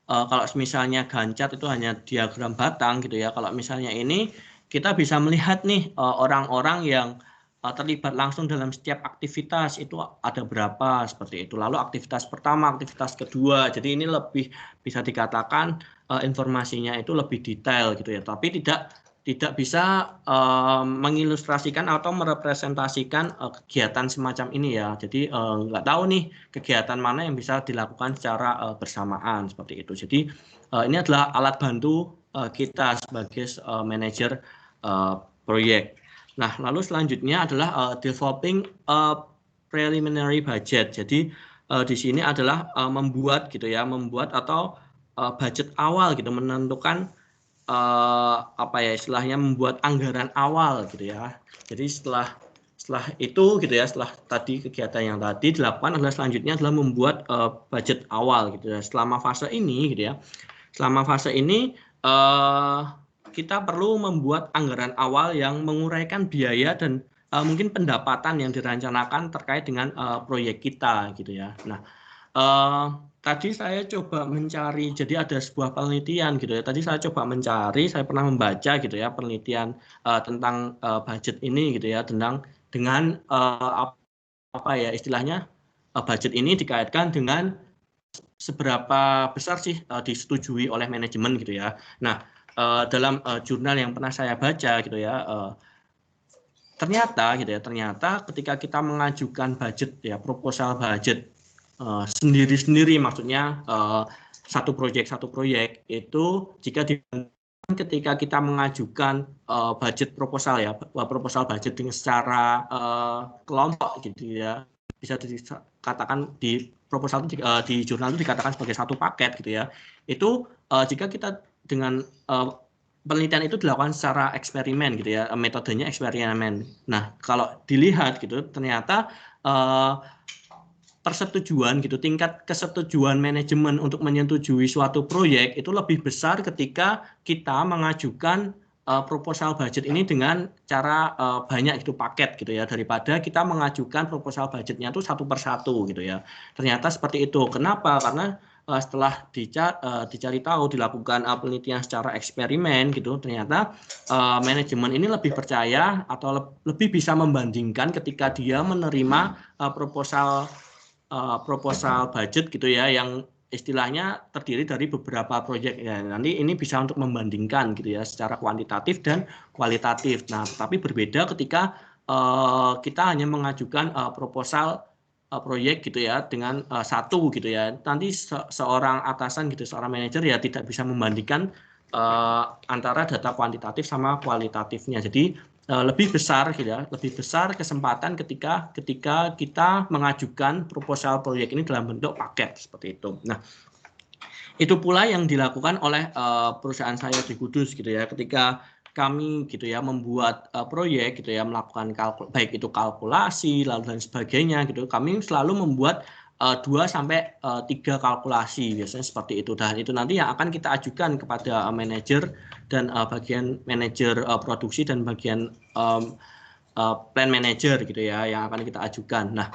kalau misalnya Gantt chart itu hanya diagram batang gitu ya. Kalau misalnya ini kita bisa melihat nih orang-orang yang terlibat langsung dalam setiap aktivitas itu ada berapa seperti itu. Lalu aktivitas pertama, aktivitas kedua. Jadi ini lebih bisa dikatakan informasinya itu lebih detail gitu ya. Tapi tidak bisa mengilustrasikan atau merepresentasikan kegiatan semacam ini ya. Jadi nggak tahu nih kegiatan mana yang bisa dilakukan secara bersamaan seperti itu. Jadi ini adalah alat bantu kita sebagai manajer proyek. Nah, lalu selanjutnya adalah developing preliminary budget. Jadi di sini adalah membuat atau budget awal gitu, menentukan istilahnya membuat anggaran awal gitu ya. Jadi setelah itu gitu ya, setelah tadi kegiatan yang tadi dilakukan adalah selanjutnya adalah membuat budget awal gitu ya. Selama fase ini kita perlu membuat anggaran awal yang menguraikan biaya dan mungkin pendapatan yang direncanakan terkait dengan proyek kita gitu ya. Nah, tadi saya coba mencari, jadi ada sebuah penelitian gitu ya. Tadi saya coba mencari, saya pernah membaca gitu ya penelitian tentang budget ini gitu ya, dengan istilahnya budget ini dikaitkan dengan seberapa besar sih disetujui oleh manajemen gitu ya. Nah, dalam jurnal yang pernah saya baca gitu ya, ternyata ketika kita mengajukan budget ya, proposal budget sendiri-sendiri, maksudnya satu proyek itu jika ketika kita mengajukan budget proposal ya, proposal budget dengan secara kelompok gitu ya, bisa dikatakan di proposal di jurnal itu dikatakan sebagai satu paket gitu ya. Itu jika kita dengan penelitian itu dilakukan secara eksperimen gitu ya, metodenya eksperimen. Nah, kalau dilihat gitu ternyata persetujuan gitu, tingkat kesetujuan manajemen untuk menyetujui suatu proyek itu lebih besar ketika kita mengajukan proposal budget ini dengan cara banyak gitu, paket gitu ya, daripada kita mengajukan proposal budgetnya itu satu persatu gitu ya. Ternyata seperti itu. Kenapa? Karena setelah dicari tahu, dilakukan penelitian secara eksperimen gitu, ternyata manajemen ini lebih percaya atau lebih bisa membandingkan ketika dia menerima proposal budget gitu ya, yang istilahnya terdiri dari beberapa proyek ya. Nanti ini bisa untuk membandingkan gitu ya secara kuantitatif dan kualitatif. Nah, tapi berbeda ketika kita hanya mengajukan proposal proyek gitu ya dengan satu gitu ya. Nanti seorang atasan gitu, seorang manajer ya tidak bisa membandingkan antara data kuantitatif sama kualitatifnya. Jadi lebih besar gitu ya, lebih besar kesempatan ketika kita mengajukan proposal proyek ini dalam bentuk paket seperti itu. Nah, itu pula yang dilakukan oleh perusahaan saya di Kudus gitu ya, ketika kami gitu ya membuat proyek gitu ya, melakukan baik itu kalkulasi lalu dan sebagainya gitu, kami selalu membuat 2 sampai 3 kalkulasi biasanya seperti itu, dan itu nanti yang akan kita ajukan kepada manajer dan bagian manajer produksi dan bagian plan manager gitu ya yang akan kita ajukan. Nah,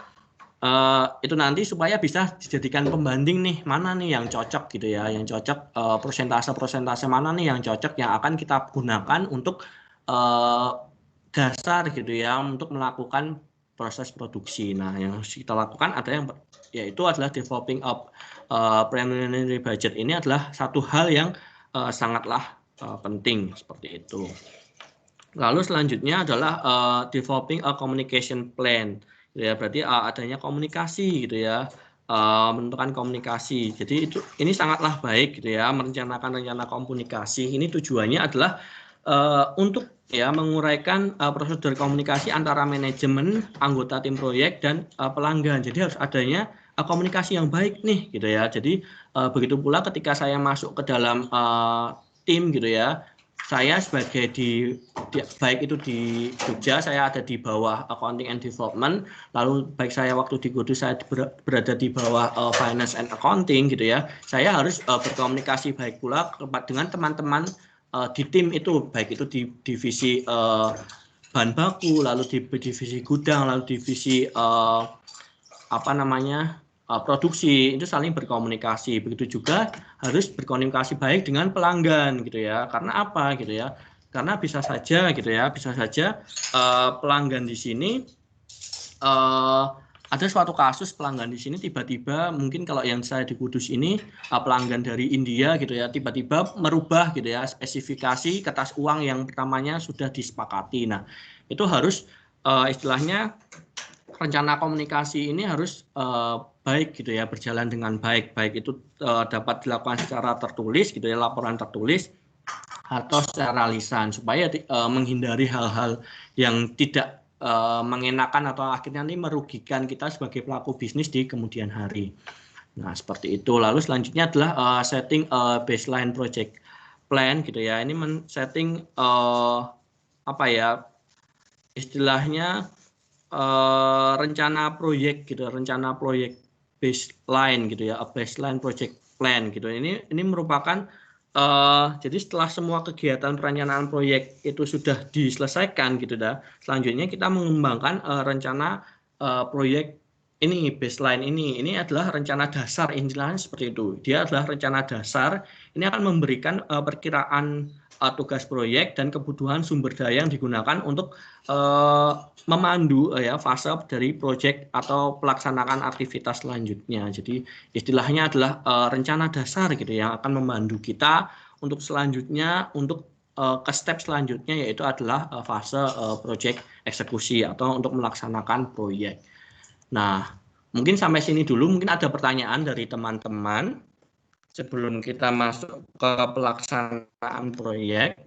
itu nanti supaya bisa dijadikan pembanding nih, mana nih yang cocok gitu ya, yang cocok persentase mana nih yang cocok yang akan kita gunakan untuk dasar gitu ya untuk melakukan proses produksi. Nah, yang harus kita lakukan ada yang yaitu adalah developing up preliminary budget. Ini adalah satu hal yang sangatlah penting seperti itu. Lalu selanjutnya adalah developing a communication plan. Gitu ya, berarti adanya komunikasi gitu ya, menentukan komunikasi. Jadi ini sangatlah baik gitu ya, merencanakan rencana komunikasi. Ini tujuannya adalah untuk ya menguraikan prosedur komunikasi antara manajemen, anggota tim proyek dan pelanggan. Jadi harus adanya komunikasi yang baik nih gitu ya. Jadi begitu pula ketika saya masuk ke dalam tim gitu ya. Saya sebagai baik itu di Jogja, saya ada di bawah accounting and development, lalu baik saya waktu di Kudus saya berada di bawah finance and accounting gitu ya. Saya harus berkomunikasi baik pula dengan teman-teman di tim itu, baik itu di divisi bahan baku, lalu di divisi gudang, lalu divisi produksi, itu saling berkomunikasi. Begitu juga harus berkomunikasi baik dengan pelanggan gitu ya. Karena apa gitu ya? Karena bisa saja gitu ya, pelanggan di sini ada suatu kasus pelanggan di sini tiba-tiba mungkin kalau yang saya di Kudus ini pelanggan dari India gitu ya, tiba-tiba merubah gitu ya spesifikasi kertas uang yang pertamanya sudah disepakati. Nah, itu harus istilahnya rencana komunikasi ini harus baik gitu ya, berjalan dengan baik itu dapat dilakukan secara tertulis gitu ya, laporan tertulis atau secara lisan supaya menghindari hal-hal yang tidak mengenakan atau akhirnya ini merugikan kita sebagai pelaku bisnis di kemudian hari. Nah, seperti itu. Lalu selanjutnya adalah setting baseline project plan gitu ya. Ini setting istilahnya rencana proyek gitu, rencana proyek baseline gitu ya, baseline project plan gitu. Ini merupakan jadi setelah semua kegiatan perencanaan proyek itu sudah diselesaikan gitu dah. Selanjutnya kita mengembangkan rencana proyek ini baseline ini adalah rencana dasar, istilahnya seperti itu. Dia adalah rencana dasar. Ini akan memberikan perkiraan tugas proyek dan kebutuhan sumber daya yang digunakan untuk memandu fase dari proyek atau pelaksanaan aktivitas selanjutnya. Jadi istilahnya adalah rencana dasar gitu yang akan memandu kita untuk selanjutnya untuk ke step selanjutnya yaitu adalah fase proyek eksekusi atau untuk melaksanakan proyek. Nah, mungkin sampai sini dulu, mungkin ada pertanyaan dari teman-teman sebelum kita masuk ke pelaksanaan proyek.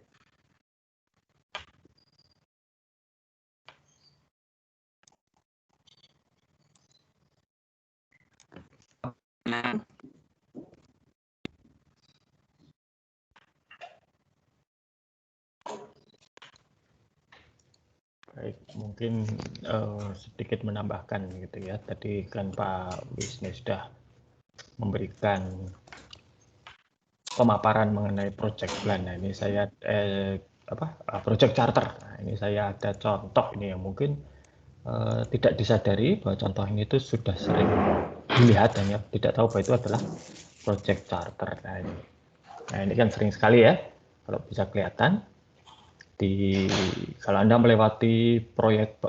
Baik, mungkin sedikit menambahkan gitu ya. Tadi kan Pak Wisnu sudah memberikan pemaparan mengenai project plan. Nah, ini saya project charter. Nah, ini saya ada contoh ini yang mungkin tidak disadari bahwa contoh ini itu sudah sering dilihat, hanya tidak tahu bahwa itu adalah project charter. Nah ini kan sering sekali ya, kalau bisa kelihatan. Kalau Anda melewati proyek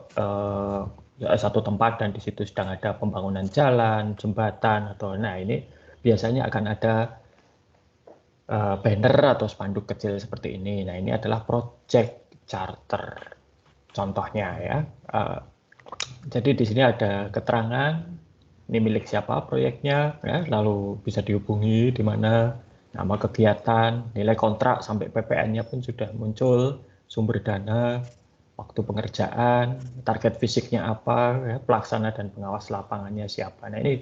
satu tempat dan di situ sedang ada pembangunan jalan, jembatan, nah ini biasanya akan ada banner atau spanduk kecil seperti ini. Nah ini adalah project charter contohnya ya. Jadi di sini ada keterangan ini milik siapa proyeknya, ya, lalu bisa dihubungi di mana, nama kegiatan, nilai kontrak sampai PPN-nya pun sudah muncul, sumber dana, waktu pengerjaan, target fisiknya apa, ya, pelaksana dan pengawas lapangannya siapa. Nah ini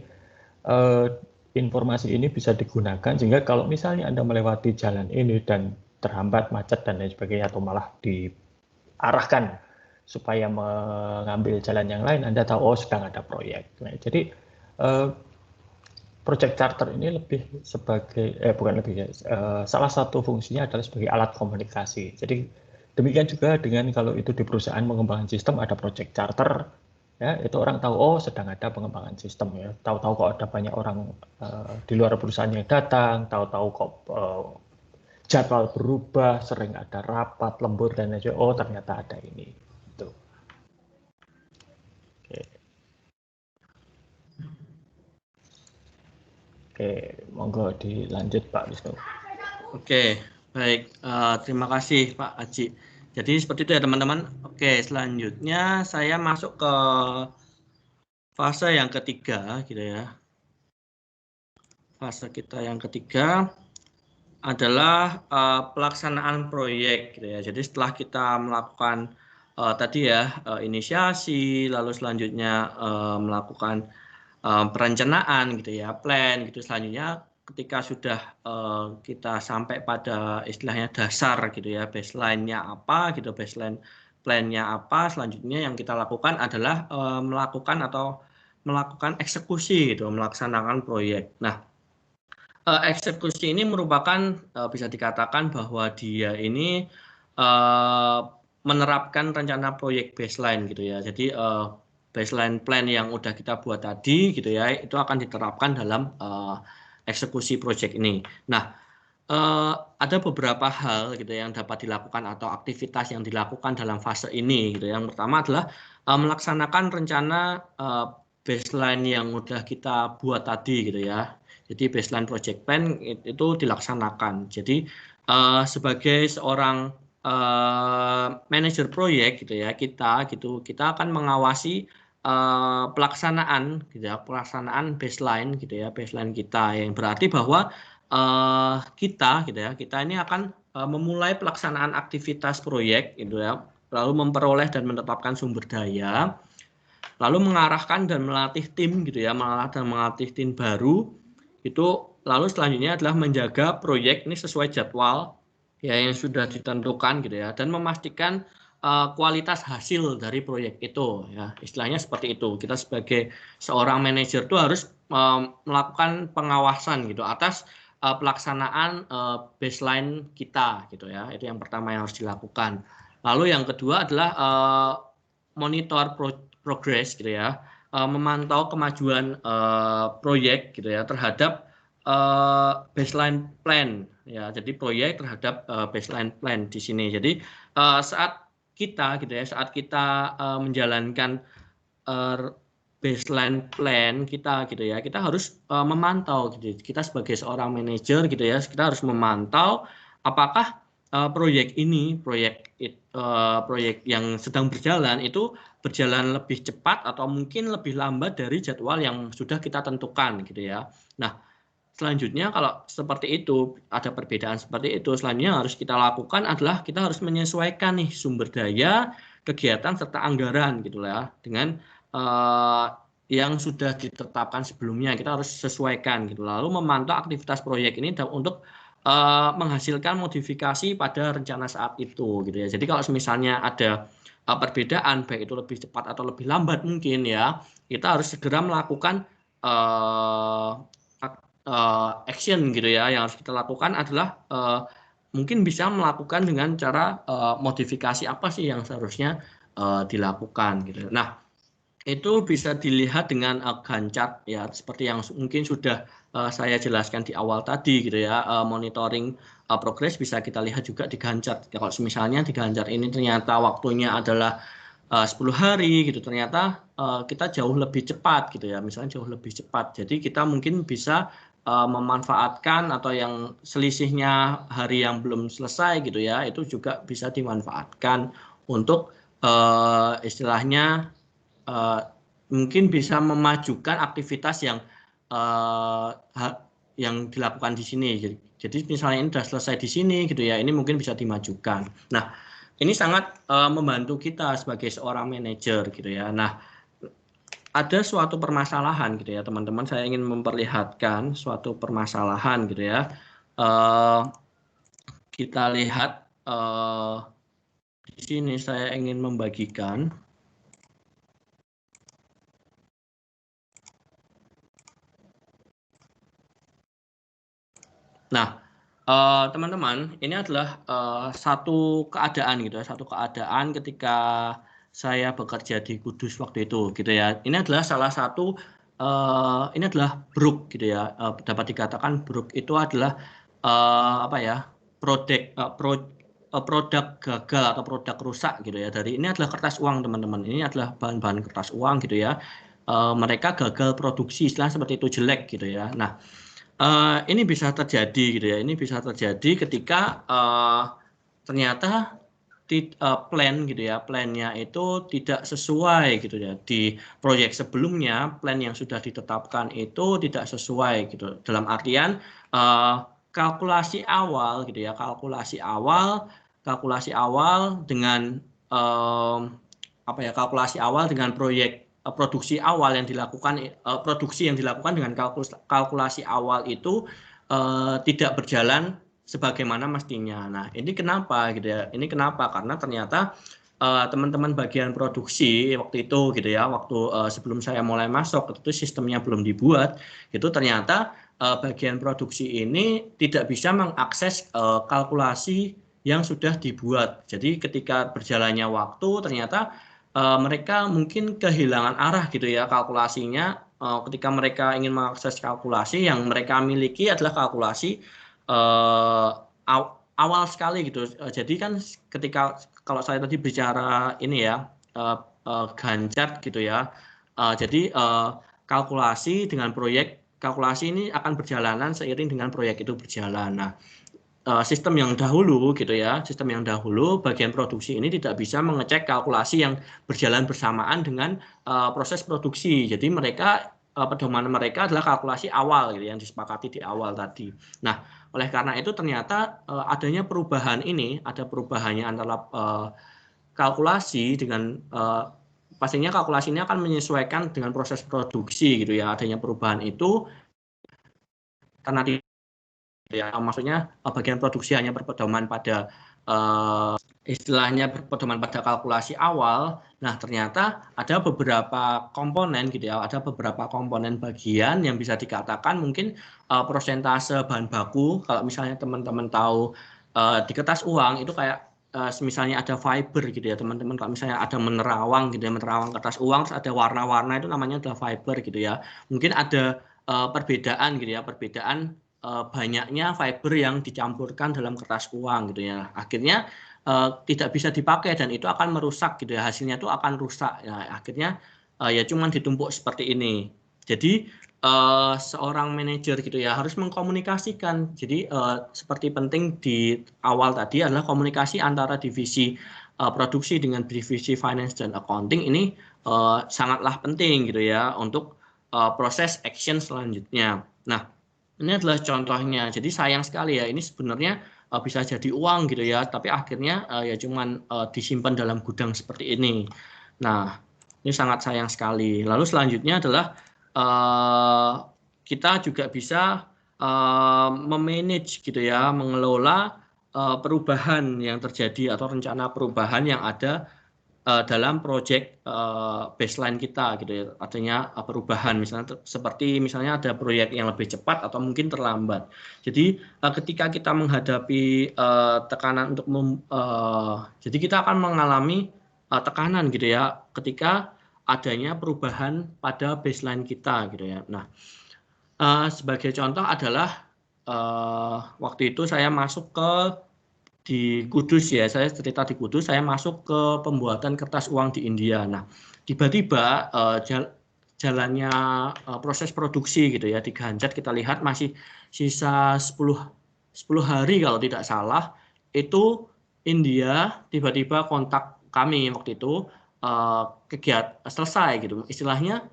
informasi ini bisa digunakan sehingga kalau misalnya Anda melewati jalan ini dan terhambat macet dan lain sebagainya atau malah diarahkan supaya mengambil jalan yang lain, Anda tahu sedang ada proyek. Nah, jadi project charter ini lebih sebagai salah satu fungsinya adalah sebagai alat komunikasi. Jadi Demikian juga dengan kalau itu di perusahaan pengembangan sistem ada project charter, ya itu orang tahu oh sedang ada pengembangan sistem ya. Tahu-tahu kok ada banyak orang di luar perusahaan yang datang, tahu-tahu kok jadwal berubah, sering ada rapat, lembur dan lain-lain. Oh ternyata ada ini. Itu. Oke. Oke, monggo dilanjut Pak Wisnu. Oke, baik. Terima kasih Pak Aji. Jadi seperti itu ya teman-teman. Oke, selanjutnya saya masuk ke fase yang ketiga, gitu ya. Fase kita yang ketiga adalah pelaksanaan proyek, gitu ya. Jadi setelah kita melakukan tadi ya inisiasi, lalu selanjutnya melakukan perencanaan, gitu ya, plan, gitu. Selanjutnya ketika sudah kita sampai pada istilahnya dasar, gitu ya, baseline-nya apa, gitu, baseline plan-nya apa, selanjutnya yang kita lakukan adalah melakukan eksekusi, gitu, melaksanakan proyek. Nah, eksekusi ini merupakan bisa dikatakan bahwa dia ini menerapkan rencana proyek baseline, gitu ya. Jadi baseline plan yang udah kita buat tadi, gitu ya, itu akan diterapkan dalam eksekusi proyek ini. Nah, ada beberapa hal gitu yang dapat dilakukan atau aktivitas yang dilakukan dalam fase ini, gitu. Yang pertama adalah melaksanakan rencana baseline yang udah kita buat tadi, gitu ya. Jadi baseline project plan itu dilaksanakan. Jadi sebagai seorang manajer proyek, gitu ya, kita akan mengawasi pelaksanaan, gitu ya, pelaksanaan baseline, gitu ya, baseline kita, yang berarti bahwa kita, gitu ya, kita ini akan memulai pelaksanaan aktivitas proyek, gitu ya, lalu memperoleh dan menetapkan sumber daya, lalu mengarahkan dan melatih tim, gitu ya, melatih tim baru, itu lalu selanjutnya adalah menjaga proyek ini sesuai jadwal ya yang sudah ditentukan, gitu ya, dan memastikan kualitas hasil dari proyek itu, ya, istilahnya seperti itu. Kita sebagai seorang manajer itu harus melakukan pengawasan, gitu, atas pelaksanaan baseline kita, gitu ya. Itu yang pertama yang harus dilakukan. Lalu yang kedua adalah monitor progress, gitu ya, memantau kemajuan proyek, gitu ya, terhadap baseline plan, ya. Jadi proyek terhadap baseline plan di sini. Jadi saat kita, gitu ya, saat kita menjalankan baseline plan kita, gitu ya, kita harus memantau, gitu. Kita sebagai seorang manajer, gitu ya, kita harus memantau apakah proyek ini, proyek yang sedang berjalan itu berjalan lebih cepat atau mungkin lebih lambat dari jadwal yang sudah kita tentukan, gitu ya. Nah, selanjutnya kalau seperti itu, ada perbedaan seperti itu, selanjutnya yang harus kita lakukan adalah kita harus menyesuaikan nih sumber daya, kegiatan serta anggaran, gitu ya, dengan yang sudah ditetapkan sebelumnya. Kita harus sesuaikan, gitu. Lalu memantau aktivitas proyek ini untuk menghasilkan modifikasi pada rencana saat itu, gitu ya. Jadi kalau misalnya ada perbedaan, baik itu lebih cepat atau lebih lambat mungkin ya, kita harus segera melakukan action, gitu ya. Yang harus kita lakukan adalah mungkin bisa melakukan dengan cara modifikasi apa sih yang seharusnya dilakukan, gitu. Nah, itu bisa dilihat dengan Gantt chart ya, seperti yang mungkin sudah saya jelaskan di awal tadi, gitu ya. Monitoring progress bisa kita lihat juga di Gantt chart. Ya, kalau misalnya di Gantt chart ini ternyata waktunya adalah 10 hari, gitu, ternyata kita jauh lebih cepat, gitu ya, misalnya jauh lebih cepat. Jadi kita mungkin bisa memanfaatkan atau yang selisihnya hari yang belum selesai, gitu ya, itu juga bisa dimanfaatkan untuk istilahnya mungkin bisa memajukan aktivitas yang dilakukan di sini. Jadi misalnya ini sudah selesai di sini, gitu ya, ini mungkin bisa dimajukan. Nah, ini sangat membantu kita sebagai seorang manajer, gitu ya. Nah, ada suatu permasalahan, gitu ya, teman-teman. Saya ingin memperlihatkan suatu permasalahan, gitu ya. Kita lihat di sini saya ingin membagikan. Nah, Teman-teman, ini adalah satu keadaan gitu ya, satu keadaan ketika saya bekerja di Kudus waktu itu gitu ya. Ini adalah salah satu ini adalah bruk gitu ya. Dapat dikatakan bruk itu adalah apa ya? Produk gagal atau produk rusak gitu ya. Dari ini adalah kertas uang teman-teman. Ini adalah bahan-bahan kertas uang gitu ya. Mereka gagal produksi, istilah seperti itu, jelek gitu ya. Nah, ini bisa terjadi gitu ya. Ini bisa terjadi ketika ternyata plan gitu ya, plannya itu tidak sesuai gitu ya. Di proyek sebelumnya, plan yang sudah ditetapkan itu tidak sesuai gitu. Dalam artian kalkulasi awal gitu ya, kalkulasi awal dengan kalkulasi awal dengan proyek produksi awal yang dilakukan dengan kalkulasi awal itu tidak berjalan sebagaimana mestinya. Nah, ini kenapa gitu ya? Ini kenapa? Karena ternyata teman-teman bagian produksi waktu itu gitu ya, waktu sebelum saya mulai masuk itu sistemnya belum dibuat, itu ternyata bagian produksi ini tidak bisa mengakses kalkulasi yang sudah dibuat. Jadi ketika berjalannya waktu ternyata mereka mungkin kehilangan arah gitu ya kalkulasinya. Ketika mereka ingin mengakses kalkulasi yang mereka miliki adalah kalkulasi awal sekali gitu. Jadi kan ketika kalau saya tadi bicara ini ya Ganjar gitu ya. Jadi kalkulasi dengan kalkulasi ini akan berjalanan seiring dengan proyek itu berjalan. Nah, sistem yang dahulu gitu ya, bagian produksi ini tidak bisa mengecek kalkulasi yang berjalan bersamaan dengan proses produksi. Jadi mereka pedoman mereka adalah kalkulasi awal gitu yang disepakati di awal tadi. Nah, oleh karena itu ternyata adanya perubahan ini, ada perubahannya antara kalkulasi dengan pastinya kalkulasi ini akan menyesuaikan dengan proses produksi gitu ya. Adanya perubahan itu karena ya, maksudnya bagian produksi hanya berpedoman pada istilahnya berpedoman pada kalkulasi awal. Nah, ternyata ada beberapa komponen gitu ya, ada beberapa komponen bagian yang bisa dikatakan mungkin persentase bahan baku. Kalau misalnya teman-teman tahu di kertas uang itu kayak misalnya ada fiber gitu ya teman-teman. Kalau misalnya ada menerawang gitu ya, menerawang kertas uang, terus ada warna-warna itu namanya adalah fiber gitu ya. Mungkin ada perbedaan gitu ya, perbedaan banyaknya fiber yang dicampurkan dalam kertas uang gitu ya. Akhirnya tidak bisa dipakai dan itu akan merusak gitu ya. Hasilnya itu akan rusak. Ya, akhirnya ya cuman ditumpuk seperti ini. Jadi seorang manajer gitu ya harus mengkomunikasikan. Jadi seperti penting di awal tadi adalah komunikasi antara divisi produksi dengan divisi finance dan accounting ini sangatlah penting gitu ya untuk proses action selanjutnya. Nah, ini adalah contohnya. Jadi sayang sekali ya, ini sebenarnya bisa jadi uang gitu ya, tapi akhirnya ya cuman disimpan dalam gudang seperti ini. Nah, ini sangat sayang sekali. Lalu selanjutnya adalah kita juga bisa memanage gitu ya, mengelola perubahan yang terjadi atau rencana perubahan yang ada dalam proyek baseline kita gitu ya, artinya perubahan misalnya seperti misalnya ada proyek yang lebih cepat atau mungkin terlambat. Jadi ketika kita menghadapi tekanan untuk jadi kita akan mengalami tekanan gitu ya ketika adanya perubahan pada baseline kita gitu ya. Nah, sebagai contoh adalah waktu itu saya masuk di Kudus ya, saya cerita di Kudus, saya masuk ke pembuatan kertas uang di India. Nah, tiba-tiba jalannya proses produksi gitu ya, di Ganjar kita lihat masih sisa 10 hari kalau tidak salah, itu India tiba-tiba kontak kami waktu itu, kegiatan selesai gitu. Istilahnya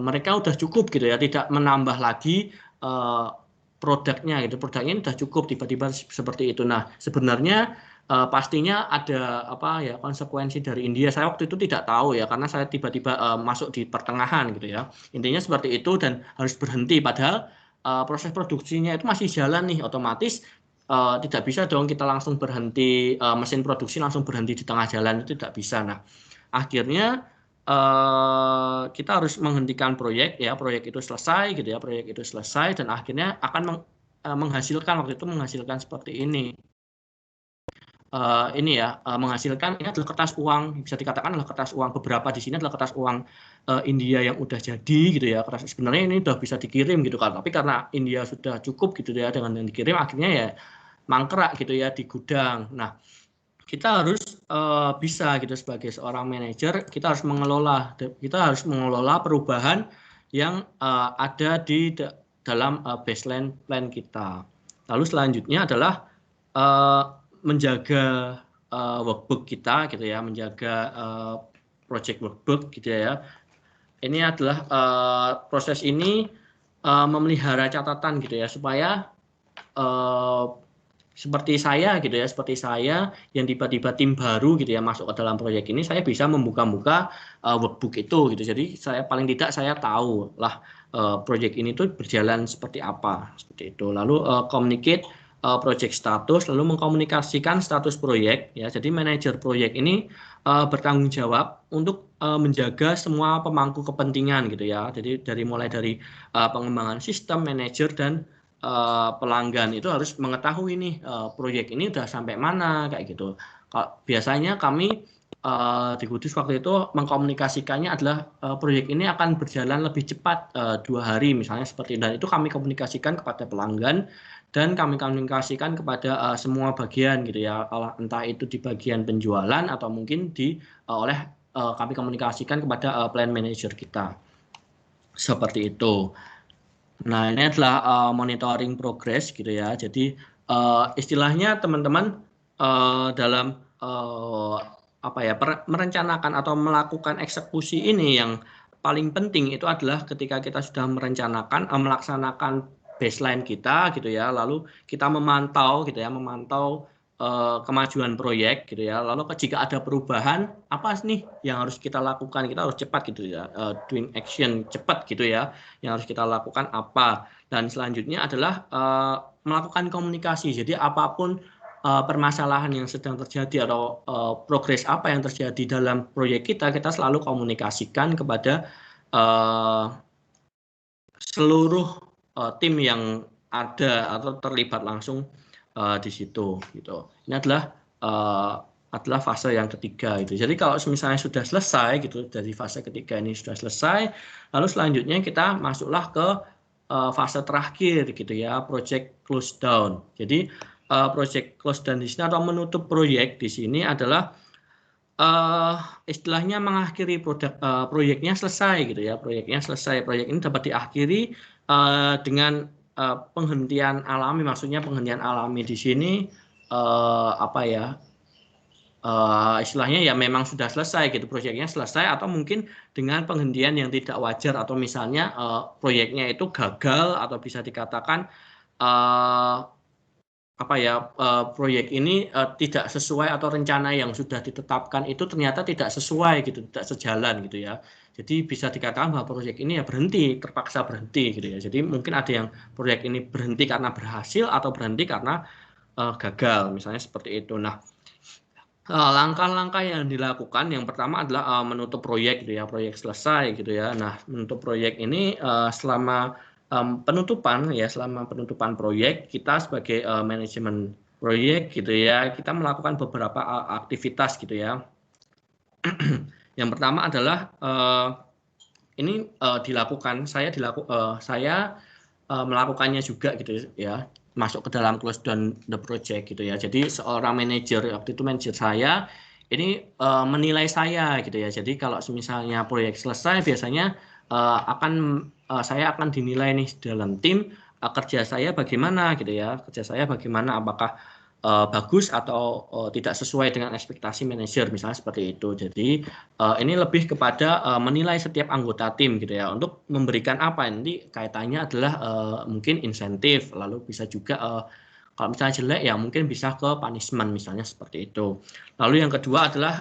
mereka udah cukup gitu ya, tidak menambah lagi produknya gitu, produknya udah cukup, tiba-tiba seperti itu. Nah, sebenarnya pastinya ada konsekuensi dari India. Saya waktu itu tidak tahu ya, karena saya tiba-tiba masuk di pertengahan gitu ya. Intinya seperti itu dan harus berhenti. Padahal proses produksinya itu masih jalan nih, otomatis tidak bisa dong kita langsung berhenti, mesin produksi langsung berhenti di tengah jalan, itu tidak bisa. Nah, akhirnya kita harus menghentikan proyek ya, proyek itu selesai gitu ya, proyek itu selesai dan akhirnya akan menghasilkan waktu itu menghasilkan seperti ini. Menghasilkan ini adalah kertas uang, bisa dikatakan adalah kertas uang. Beberapa di sini adalah kertas uang India yang udah jadi gitu ya. Sebenarnya ini udah bisa dikirim gitu kan, tapi karena India sudah cukup gitu ya dengan yang dikirim, akhirnya ya mangkrak gitu ya di gudang. Nah, kita harus bisa gitu sebagai seorang manajer, kita harus mengelola perubahan yang ada di dalam baseline plan kita. Lalu selanjutnya adalah menjaga workbook kita gitu ya, menjaga project workbook gitu ya. Ini adalah proses ini memelihara catatan gitu ya, supaya seperti saya yang tiba-tiba tim baru gitu ya masuk ke dalam proyek ini, saya bisa membuka-buka workbook itu gitu. Jadi paling tidak saya tahu lah proyek ini tuh berjalan seperti apa, seperti itu. Lalu communicate project status, lalu mengkomunikasikan status proyek ya. Jadi manajer proyek ini bertanggung jawab untuk menjaga semua pemangku kepentingan gitu ya. Jadi mulai dari pengembangan sistem, manajer, dan pelanggan itu harus mengetahui nih proyek ini udah sampai mana kayak gitu. Biasanya kami di Kudus waktu itu mengkomunikasikannya adalah proyek ini akan berjalan lebih cepat 2 hari misalnya seperti, dan itu kami komunikasikan kepada pelanggan dan kami komunikasikan kepada semua bagian gitu ya, entah itu di bagian penjualan atau mungkin kami komunikasikan kepada plan manager kita seperti itu. Nah, ini adalah monitoring progress gitu ya. Jadi istilahnya teman-teman dalam merencanakan atau melakukan eksekusi ini, yang paling penting itu adalah ketika kita sudah merencanakan, melaksanakan baseline kita gitu ya, lalu kita memantau gitu ya, kemajuan proyek gitu ya. Lalu jika ada perubahan, apa nih yang harus kita lakukan? Kita harus cepat gitu ya, doing action cepat gitu ya, yang harus kita lakukan apa. Dan selanjutnya adalah melakukan komunikasi. Jadi apapun permasalahan yang sedang terjadi atau progres apa yang terjadi dalam proyek kita selalu komunikasikan kepada seluruh tim yang ada atau terlibat langsung di situ gitu. Ini adalah fase yang ketiga itu. Jadi kalau misalnya sudah selesai gitu, dari fase ketiga ini sudah selesai, lalu selanjutnya kita masuklah ke fase terakhir gitu ya, project close down. Jadi project close down di sini atau menutup proyek di sini adalah istilahnya mengakhiri proyeknya selesai gitu ya. Proyeknya selesai, proyek ini dapat diakhiri dengan penghentian alami. Maksudnya penghentian alami di sini istilahnya ya memang sudah selesai gitu, proyeknya selesai, atau mungkin dengan penghentian yang tidak wajar, atau misalnya proyeknya itu gagal, atau bisa dikatakan proyek ini tidak sesuai, atau rencana yang sudah ditetapkan itu ternyata tidak sesuai gitu, tidak sejalan gitu ya. Jadi bisa dikatakan bahwa proyek ini ya terpaksa berhenti gitu ya. Jadi mungkin ada yang proyek ini berhenti karena berhasil, atau berhenti karena gagal misalnya seperti itu. Nah, langkah-langkah yang dilakukan yang pertama adalah menutup proyek gitu ya, proyek selesai gitu ya. Nah, menutup proyek ini selama penutupan proyek, kita sebagai manajemen proyek gitu ya, kita melakukan beberapa aktivitas gitu ya. Yang pertama adalah ini dilakukan, saya melakukannya juga gitu ya, masuk ke dalam close down the project gitu ya. Jadi seorang manajer, waktu itu manajer saya ini menilai saya gitu ya. Jadi kalau misalnya proyek selesai, biasanya saya akan dinilai nih dalam tim, kerja saya bagaimana gitu ya. Kerja saya bagaimana, apakah bagus atau tidak sesuai dengan ekspektasi manajer misalnya seperti itu. Jadi ini lebih kepada menilai setiap anggota tim gitu ya, untuk memberikan apa, nanti kaitannya adalah mungkin insentif, lalu bisa juga kalau misalnya jelek ya mungkin bisa ke punishment misalnya seperti itu. Lalu yang kedua adalah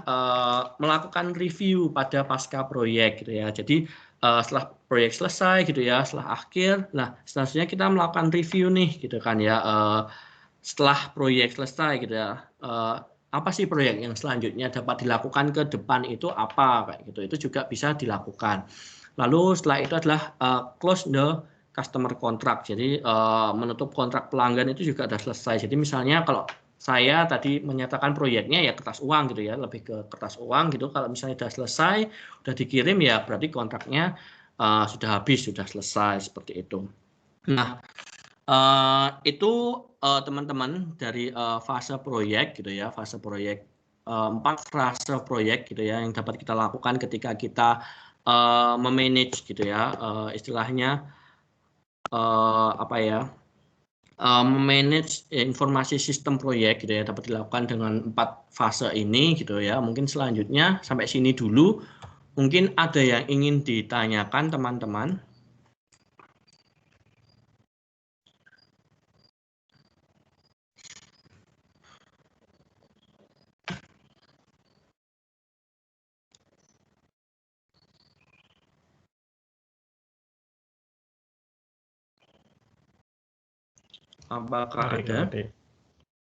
melakukan review pada pasca proyek gitu ya. Jadi setelah proyek selesai gitu ya, setelah akhir, nah selanjutnya kita melakukan review nih gitu kan ya. Setelah proyek selesai gitu ya, apa sih proyek yang selanjutnya dapat dilakukan ke depan itu apa kayak gitu, itu juga bisa dilakukan. Lalu setelah itu adalah close the customer contract. Jadi menutup kontrak pelanggan itu juga sudah selesai. Jadi misalnya kalau saya tadi menyatakan proyeknya ya kertas uang gitu ya, lebih ke kertas uang gitu. Kalau misalnya sudah selesai, sudah dikirim ya berarti kontraknya sudah habis, sudah selesai seperti itu. Nah, itu teman-teman dari fase proyek gitu ya, fase proyek 4 fase proyek gitu ya yang dapat kita lakukan ketika kita memanage gitu ya, istilahnya apa ya, memanage informasi sistem proyek gitu ya, dapat dilakukan dengan 4 fase ini gitu ya. Mungkin selanjutnya sampai sini dulu. Mungkin ada yang ingin ditanyakan teman-teman. Apakah ada?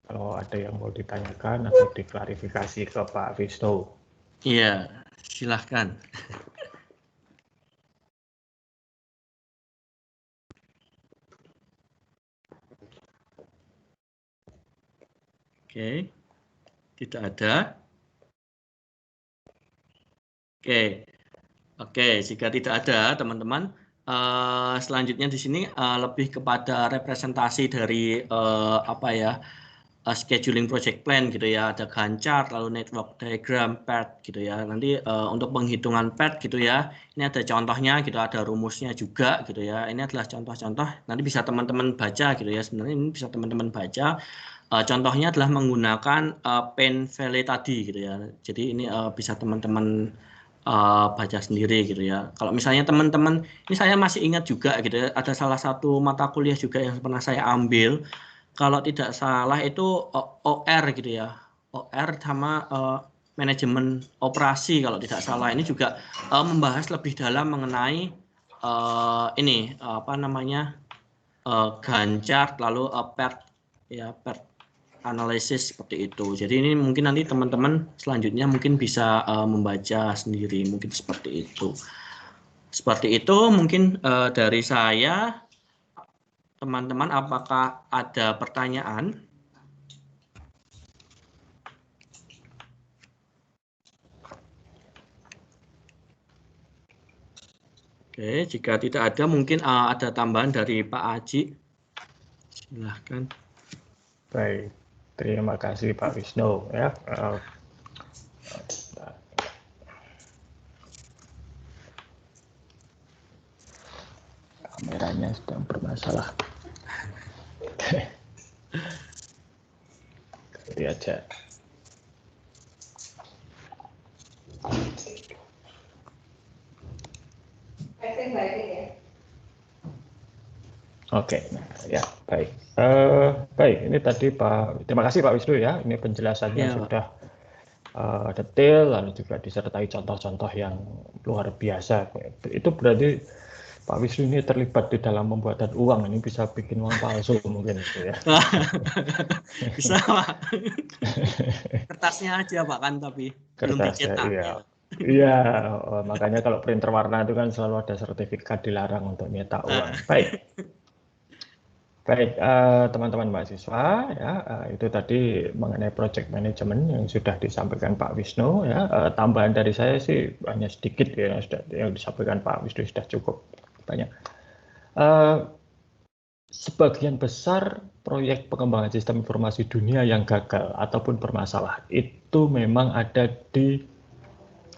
Kalau ada yang mau ditanyakan atau diklarifikasi ke Pak Wisnu. Iya, silahkan. Oke, tidak ada. Oke, jika tidak ada teman-teman, selanjutnya di sini lebih kepada representasi dari apa ya, scheduling project plan gitu ya, ada Gantt chart, lalu network diagram, PERT gitu ya. Nanti untuk penghitungan PERT gitu ya, ini ada contohnya gitu, ada rumusnya juga gitu ya. Ini adalah contoh-contoh, nanti bisa teman-teman baca gitu ya. Sebenarnya ini bisa teman-teman baca. Contohnya adalah menggunakan Paint Valley tadi gitu ya. Jadi ini bisa teman-teman baca sendiri gitu ya. Kalau misalnya teman-teman, ini saya masih ingat juga gitu ya, ada salah satu mata kuliah juga yang pernah saya ambil. Kalau tidak salah itu OR gitu ya, OR sama manajemen operasi kalau tidak salah. Ini juga membahas lebih dalam mengenai ini apa namanya, Gantt chart lalu PERT ya, PERT analisis seperti itu. Jadi ini mungkin nanti teman-teman selanjutnya mungkin bisa membaca sendiri, mungkin seperti itu. Seperti itu mungkin dari saya. Teman-teman, apakah ada pertanyaan? Oke, jika tidak ada mungkin ada tambahan dari Pak Aji. Silahkan. Baik, terima kasih Pak Wisnu ya. Kameranya sedang bermasalah. Ganti aja. Oke, ya baik. Baik, ini tadi Pak. Terima kasih Pak Wisnu ya. Ini penjelasannya Ya, sudah detail, lalu juga disertai contoh-contoh yang luar biasa. Itu berarti Pak Wisnu ini terlibat di dalam pembuatan uang. Ini bisa bikin uang palsu mungkin gitu ya. Bisa Pak. Kertasnya aja Pak kan, tapi belum dicetak. Iya. Iya, makanya kalau printer warna itu kan selalu ada sertifikat dilarang untuk nyetak uang. Baik. Baik, teman-teman mahasiswa, ya, itu tadi mengenai project management yang sudah disampaikan Pak Wisnu. Ya, tambahan dari saya sih hanya sedikit ya, yang disampaikan Pak Wisnu sudah cukup banyak. Sebagian besar proyek pengembangan sistem informasi dunia yang gagal ataupun bermasalah itu memang ada di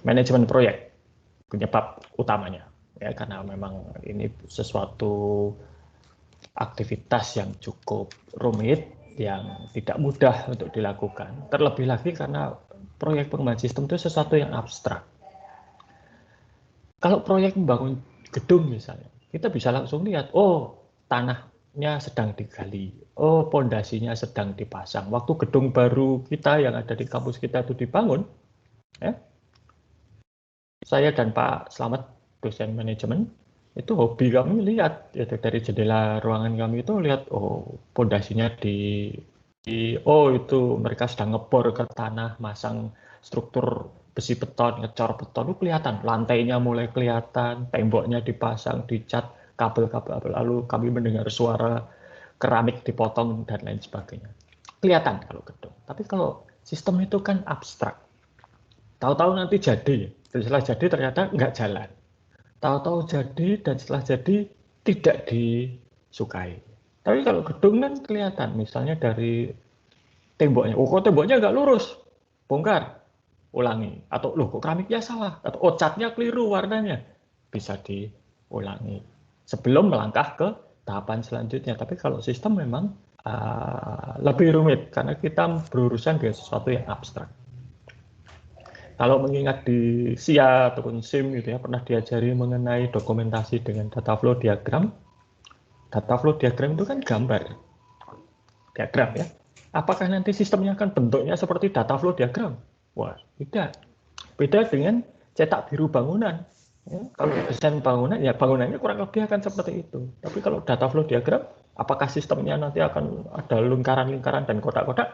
manajemen proyek, penyebab utamanya. Ya, karena memang ini sesuatu aktivitas yang cukup rumit, yang tidak mudah untuk dilakukan. Terlebih lagi karena proyek pengembangan sistem itu sesuatu yang abstrak. Kalau proyek membangun gedung misalnya, kita bisa langsung lihat, oh tanahnya sedang digali, oh pondasinya sedang dipasang. Waktu gedung baru kita yang ada di kampus kita itu dibangun, ya, saya dan Pak Slamet, dosen manajemen, itu hobi kami lihat itu dari jendela ruangan kami itu lihat, oh pondasinya oh itu mereka sedang ngebor ke tanah, masang struktur besi beton, ngecor beton, itu kelihatan, lantainya mulai kelihatan, temboknya dipasang, dicat, kabel-kabel, lalu kami mendengar suara keramik dipotong dan lain sebagainya. Kelihatan kalau gedung. Tapi kalau sistem itu kan abstrak. Tahu-tahu nanti jadi, dan setelah jadi ternyata nggak jalan. Tahu-tahu jadi dan setelah jadi tidak disukai. Tapi kalau gedung kan kelihatan, misalnya dari temboknya, oh kok temboknya nggak lurus, bongkar, ulangi. Atau loh kok keramiknya salah, atau oh catnya keliru warnanya, bisa diulangi. Sebelum melangkah ke tahapan selanjutnya. Tapi kalau sistem memang lebih rumit, karena kita berurusan dengan sesuatu yang abstrak. Kalau mengingat di SIA ataupun SIM gitu ya, pernah diajari mengenai dokumentasi dengan data flow diagram. Data flow diagram itu kan gambar. Diagram ya. Apakah nanti sistemnya akan bentuknya seperti data flow diagram? Wah, tidak. Beda dengan cetak biru bangunan. Ya, kalau desain bangunan, ya bangunannya kurang lebih akan seperti itu. Tapi kalau data flow diagram, apakah sistemnya nanti akan ada lingkaran-lingkaran dan kotak-kotak?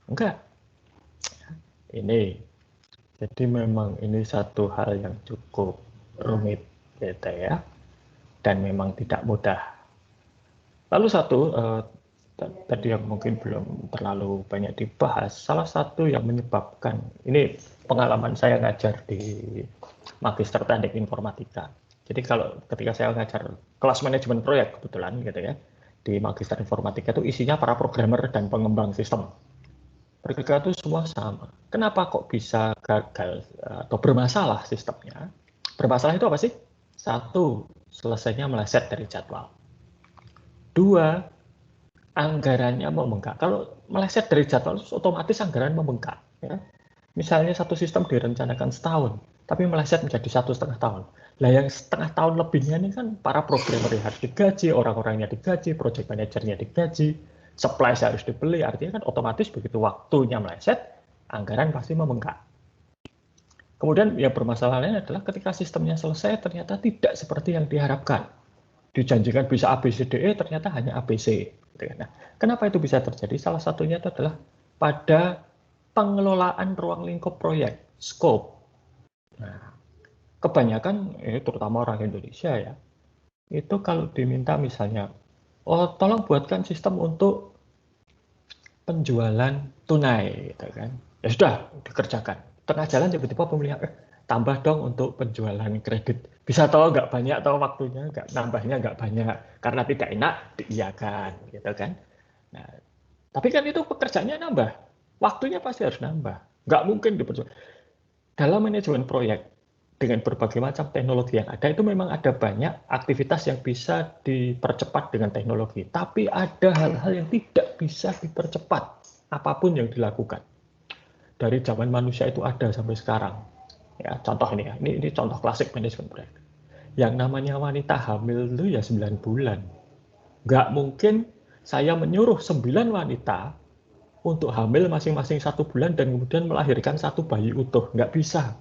Enggak. Ini. Jadi memang ini satu hal yang cukup rumit, gitu ya. Dan memang tidak mudah. Lalu satu, tadi yang mungkin belum terlalu banyak dibahas, salah satu yang menyebabkan, ini pengalaman saya ngajar di Magister Teknik Informatika. Jadi kalau ketika saya ngajar kelas manajemen proyek kebetulan gitu ya, di Magister Informatika itu isinya para programmer dan pengembang sistem. Mereka itu semua sama. Kenapa kok bisa gagal atau bermasalah sistemnya? Bermasalah itu apa sih? Satu, selesainya meleset dari jadwal. Dua, anggarannya membengkak. Kalau meleset dari jadwal, otomatis anggaran membengkak. Ya. Misalnya satu sistem direncanakan setahun, tapi meleset menjadi 1,5 tahun. Lah yang setengah tahun lebihnya ini kan para programmer harus digaji, orang-orangnya digaji, project manajernya digaji, supply harus dibeli, artinya kan otomatis begitu waktunya meleset, anggaran pasti membengkak. Kemudian yang bermasalah lain adalah ketika sistemnya selesai ternyata tidak seperti yang diharapkan. Dijanjikan bisa ABCDE, ternyata hanya ABC. Nah, kenapa itu bisa terjadi? Salah satunya itu adalah pada pengelolaan ruang lingkup proyek, scope. Nah, kebanyakan, terutama orang Indonesia ya, itu kalau diminta misalnya, oh tolong buatkan sistem untuk penjualan tunai, gitu kan? Ya sudah dikerjakan. Tengah jalan tiba-tiba pemilihan, tambah dong untuk penjualan kredit. Bisa tahu nggak banyak, tahu waktunya nggak, nambahnya nggak banyak, karena tidak enak diiyakan, gitu kan? Nah, tapi kan itu pekerjaannya nambah, waktunya pasti harus nambah, nggak mungkin diperjual. Dalam manajemen proyek dengan berbagai macam teknologi yang ada itu memang ada banyak aktivitas yang bisa dipercepat dengan teknologi, tapi ada hal-hal yang tidak bisa dipercepat apapun yang dilakukan. Dari zaman manusia itu ada sampai sekarang. Ya, contoh ini ya, ini contoh klasik manajemen proyek. Yang namanya wanita hamil itu ya 9 bulan. Nggak mungkin saya menyuruh 9 wanita untuk hamil masing-masing 1 bulan dan kemudian melahirkan 1 bayi utuh. Nggak bisa.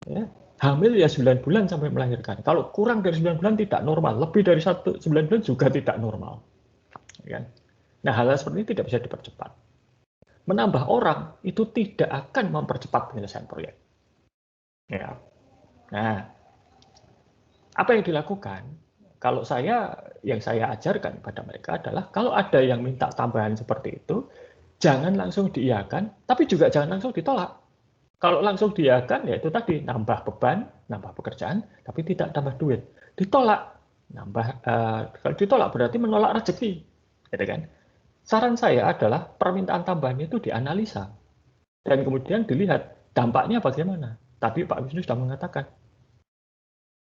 Ya, hamil ya 9 bulan sampai melahirkan. Kalau kurang dari 9 bulan tidak normal. Lebih dari 9 bulan juga tidak normal. Ya. Nah, hal-hal seperti ini tidak bisa dipercepat. Menambah orang itu tidak akan mempercepat penyelesaian proyek. Ya. Nah, apa yang dilakukan? Kalau yang saya ajarkan pada mereka adalah kalau ada yang minta tambahan seperti itu, jangan langsung diiyakan, tapi juga jangan langsung ditolak. Kalau langsung diiyakan, ya itu tadi, nambah beban, nambah pekerjaan, tapi tidak tambah duit. Ditolak, kalau ditolak berarti menolak rezeki. Gitu kan? Saran saya adalah permintaan tambahan itu dianalisa. Dan kemudian dilihat dampaknya bagaimana. Tadi Pak Wisnu sudah mengatakan,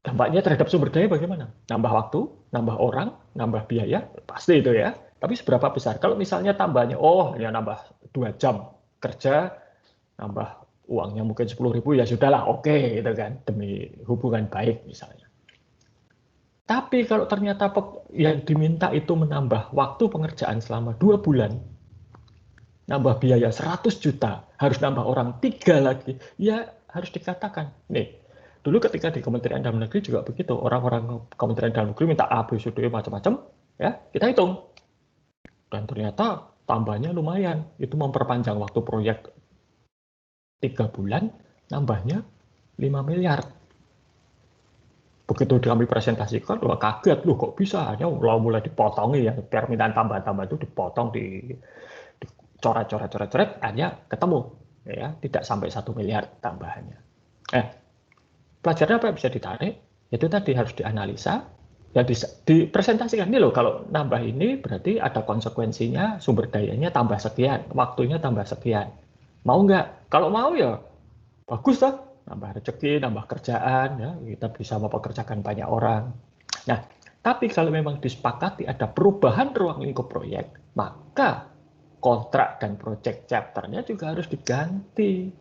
dampaknya terhadap sumber daya bagaimana? Nambah waktu, nambah orang, nambah biaya, pasti itu ya. Tapi seberapa besar? Kalau misalnya tambahnya, ya nambah 2 jam kerja, nambah uangnya mungkin 10.000, ya sudahlah, oke, gitu kan, demi hubungan baik misalnya. Tapi kalau ternyata yang diminta itu menambah waktu pengerjaan selama 2 bulan, nambah biaya 100 juta, harus nambah orang 3 lagi, ya harus dikatakan, nih, dulu ketika di Kementerian Dalam Negeri juga begitu, orang-orang Kementerian Dalam Negeri minta A, B, C, D, macam-macam, ya kita hitung. Dan ternyata tambahnya lumayan, itu memperpanjang waktu proyek 3 bulan, nambahnya 5 miliar. begitu kami presentasikan, wah kaget loh kok bisa, hanya mulai dipotongi yang permintaan tambahan-tambahan itu dipotong dicoret-coret, hanya ketemu ya tidak sampai 1 miliar tambahannya. Pelajaran apa yang bisa ditarik? Itu tadi harus dianalisa dan dipresentasikan ini loh, kalau nambah ini berarti ada konsekuensinya, sumber dayanya tambah sekian, waktunya tambah sekian. Mau nggak? Kalau mau ya bagus lah, nambah rezeki, nambah kerjaan, ya kita bisa mempekerjakan banyak orang. Nah, tapi kalau memang disepakati ada perubahan ruang lingkup proyek, maka kontrak dan project chapter-nya juga harus diganti.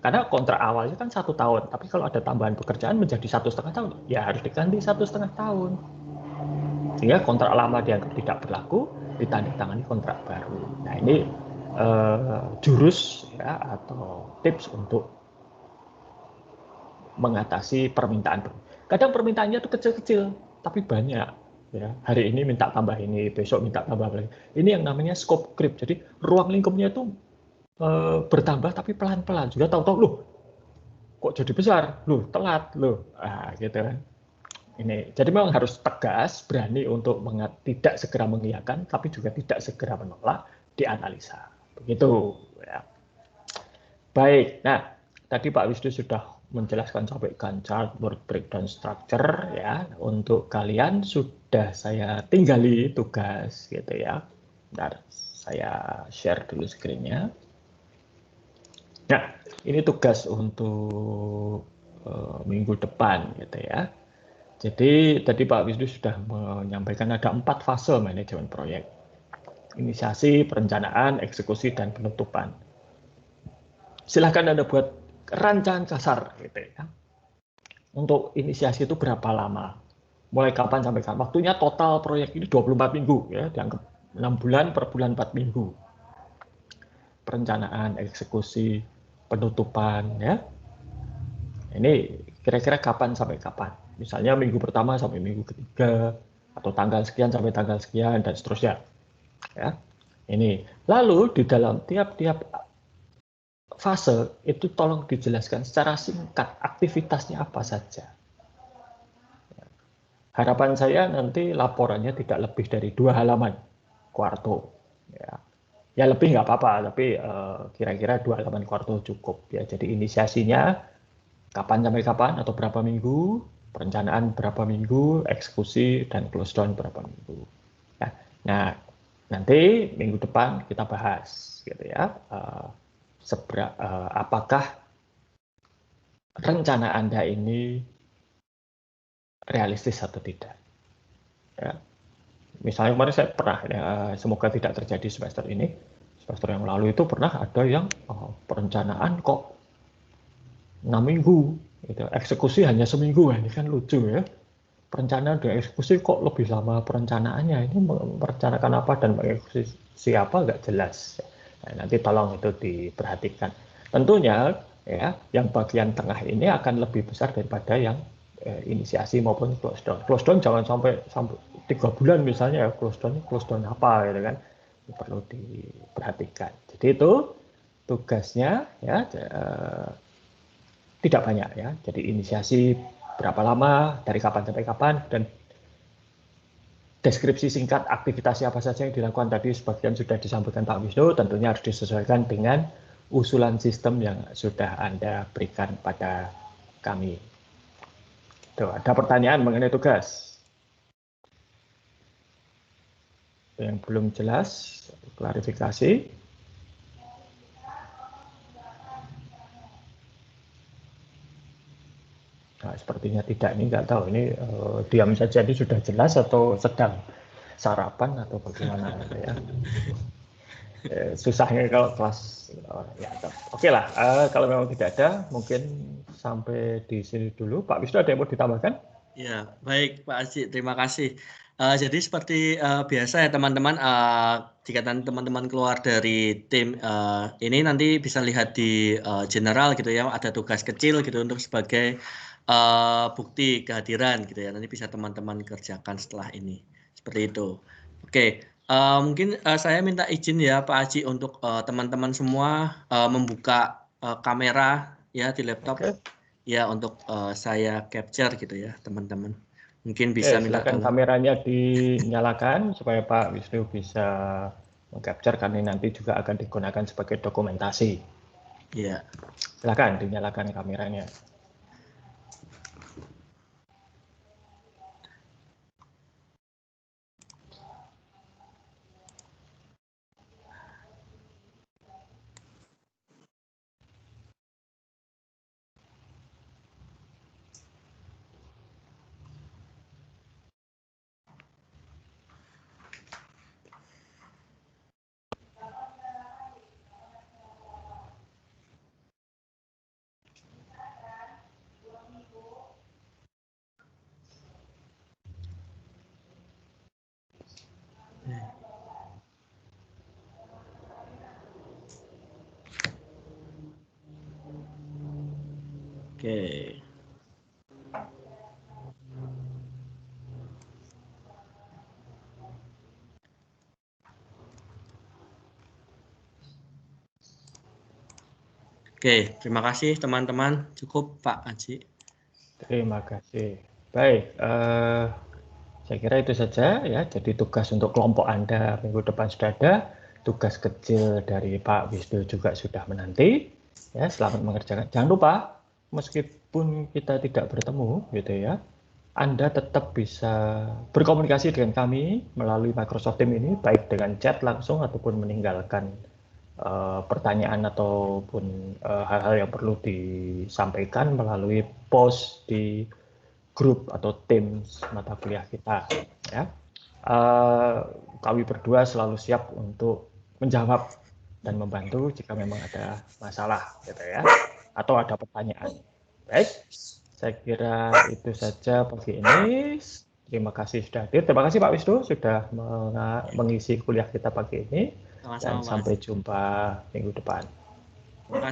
Karena kontrak awalnya kan 1 tahun, tapi kalau ada tambahan pekerjaan menjadi 1,5 tahun, ya harus diganti 1,5 tahun. Sehingga kontrak lama dianggap tidak berlaku, ditandatangani kontrak baru. Nah ini jurus ya atau tips untuk mengatasi permintaan. Kadang permintaannya itu kecil-kecil, tapi banyak. Ya, hari ini minta tambah ini, besok minta tambah lagi. Ini yang namanya scope creep. Jadi ruang lingkupnya itu bertambah tapi pelan-pelan. Juga tahu-tahu loh, kok jadi besar, loh telat, loh, gitu kan. Ini, jadi memang harus tegas, berani untuk tidak segera mengiyakan, tapi juga tidak segera menolak, dianalisa. Begitu. Ya. Baik, nah tadi Pak Wisnu sudah menjelaskan sampai chart, work breakdown structure ya. Untuk kalian sudah saya tinggali tugas gitu ya. Bentar, saya share dulu screen-nya. Nah, ini tugas untuk minggu depan gitu ya. Jadi tadi Pak Wisnu sudah menyampaikan ada 4 fase manajemen proyek. Inisiasi, perencanaan, eksekusi, dan penutupan. Silahkan Anda buat rancangan kasar gitu ya. Untuk inisiasi itu berapa lama? Mulai kapan sampai kapan? Waktunya total proyek ini 24 minggu ya, dianggap 6 bulan per bulan 4 minggu. Perencanaan, eksekusi, penutupan ya. Ini kira-kira kapan sampai kapan? Misalnya minggu pertama sampai minggu ketiga, atau tanggal sekian sampai tanggal sekian, dan seterusnya. Ya. Ini. Lalu di dalam tiap-tiap fase itu tolong dijelaskan secara singkat aktivitasnya apa saja. Harapan saya nanti laporannya tidak lebih dari 2 halaman kuarto. Ya lebih nggak apa-apa, tapi kira-kira 2 halaman kuarto cukup. Ya, jadi inisiasinya kapan sampai kapan atau berapa minggu, perencanaan berapa minggu, eksekusi dan close down berapa minggu. Ya. Nah, nanti minggu depan kita bahas, gitu ya. Apakah rencana Anda ini realistis atau tidak? Ya. Misalnya kemarin saya pernah, ya, semoga tidak terjadi semester ini. Semester yang lalu itu pernah ada yang perencanaan kok 6 minggu, gitu. Eksekusi hanya seminggu, ini kan lucu ya. Perencanaan dan eksekusi kok lebih lama perencanaannya, ini merencanakan apa dan mengeksekusi siapa nggak jelas. Nah, nanti tolong itu diperhatikan. Tentunya ya, yang bagian tengah ini akan lebih besar daripada yang inisiasi maupun close down. Close down jangan sampai 3 bulan misalnya ya, close down apa gitu kan, ini perlu diperhatikan. Jadi itu tugasnya ya, tidak banyak ya. Jadi inisiasi berapa lama, dari kapan sampai kapan, dan deskripsi singkat aktivitasnya apa saja yang dilakukan tadi sebagian sudah disampaikan Pak Wisnu, tentunya harus disesuaikan dengan usulan sistem yang sudah Anda berikan pada kami. Tuh, ada pertanyaan mengenai tugas? Yang belum jelas, klarifikasi. Nah, sepertinya tidak, ini nggak tahu, ini diam saja, ini sudah jelas atau sedang sarapan atau bagaimana ya. Susahnya kalau kelas ya, oke lah, kalau memang tidak ada mungkin sampai di sini dulu. Pak Wisnu ada yang mau ditambahkan? Ya, baik Pak Aji, terima kasih. Jadi seperti biasa ya teman-teman, jika teman-teman keluar dari tim ini nanti bisa lihat di general gitu ya, ada tugas kecil gitu untuk sebagai bukti kehadiran gitu ya. Nanti bisa teman-teman kerjakan setelah ini. Seperti itu. Oke, mungkin saya minta izin ya Pak Aji untuk teman-teman semua membuka kamera ya di laptop. Oke. ya untuk saya capture gitu ya teman-teman. Mungkin bisa minta silakan tolong. kameranya dinyalakan supaya Pak Wisnu bisa mengcapture karena nanti juga akan digunakan sebagai dokumentasi. Ya. Silakan dinyalakan kameranya. Oke. Oke, terima kasih teman-teman. Cukup Pak Aji. Terima kasih. Baik, saya kira itu saja ya. Jadi tugas untuk kelompok Anda minggu depan sudah ada. Tugas kecil dari Pak Wisnu juga sudah menanti. Ya, selamat mengerjakan. Jangan lupa, meskipun kita tidak bertemu, gitu ya, Anda tetap bisa berkomunikasi dengan kami melalui Microsoft Teams ini, baik dengan chat langsung ataupun meninggalkan pertanyaan ataupun hal-hal yang perlu disampaikan melalui post di grup atau Teams mata kuliah kita. Ya. Kami berdua selalu siap untuk menjawab dan membantu jika memang ada masalah, gitu ya, atau ada pertanyaan. Baik, saya kira itu saja pagi ini. Terima kasih sudah hadir. Terima kasih Pak Wisnu sudah mengisi kuliah kita pagi ini. Sama-sama Dan Pak sampai Aji. jumpa minggu depan. Terima kasih.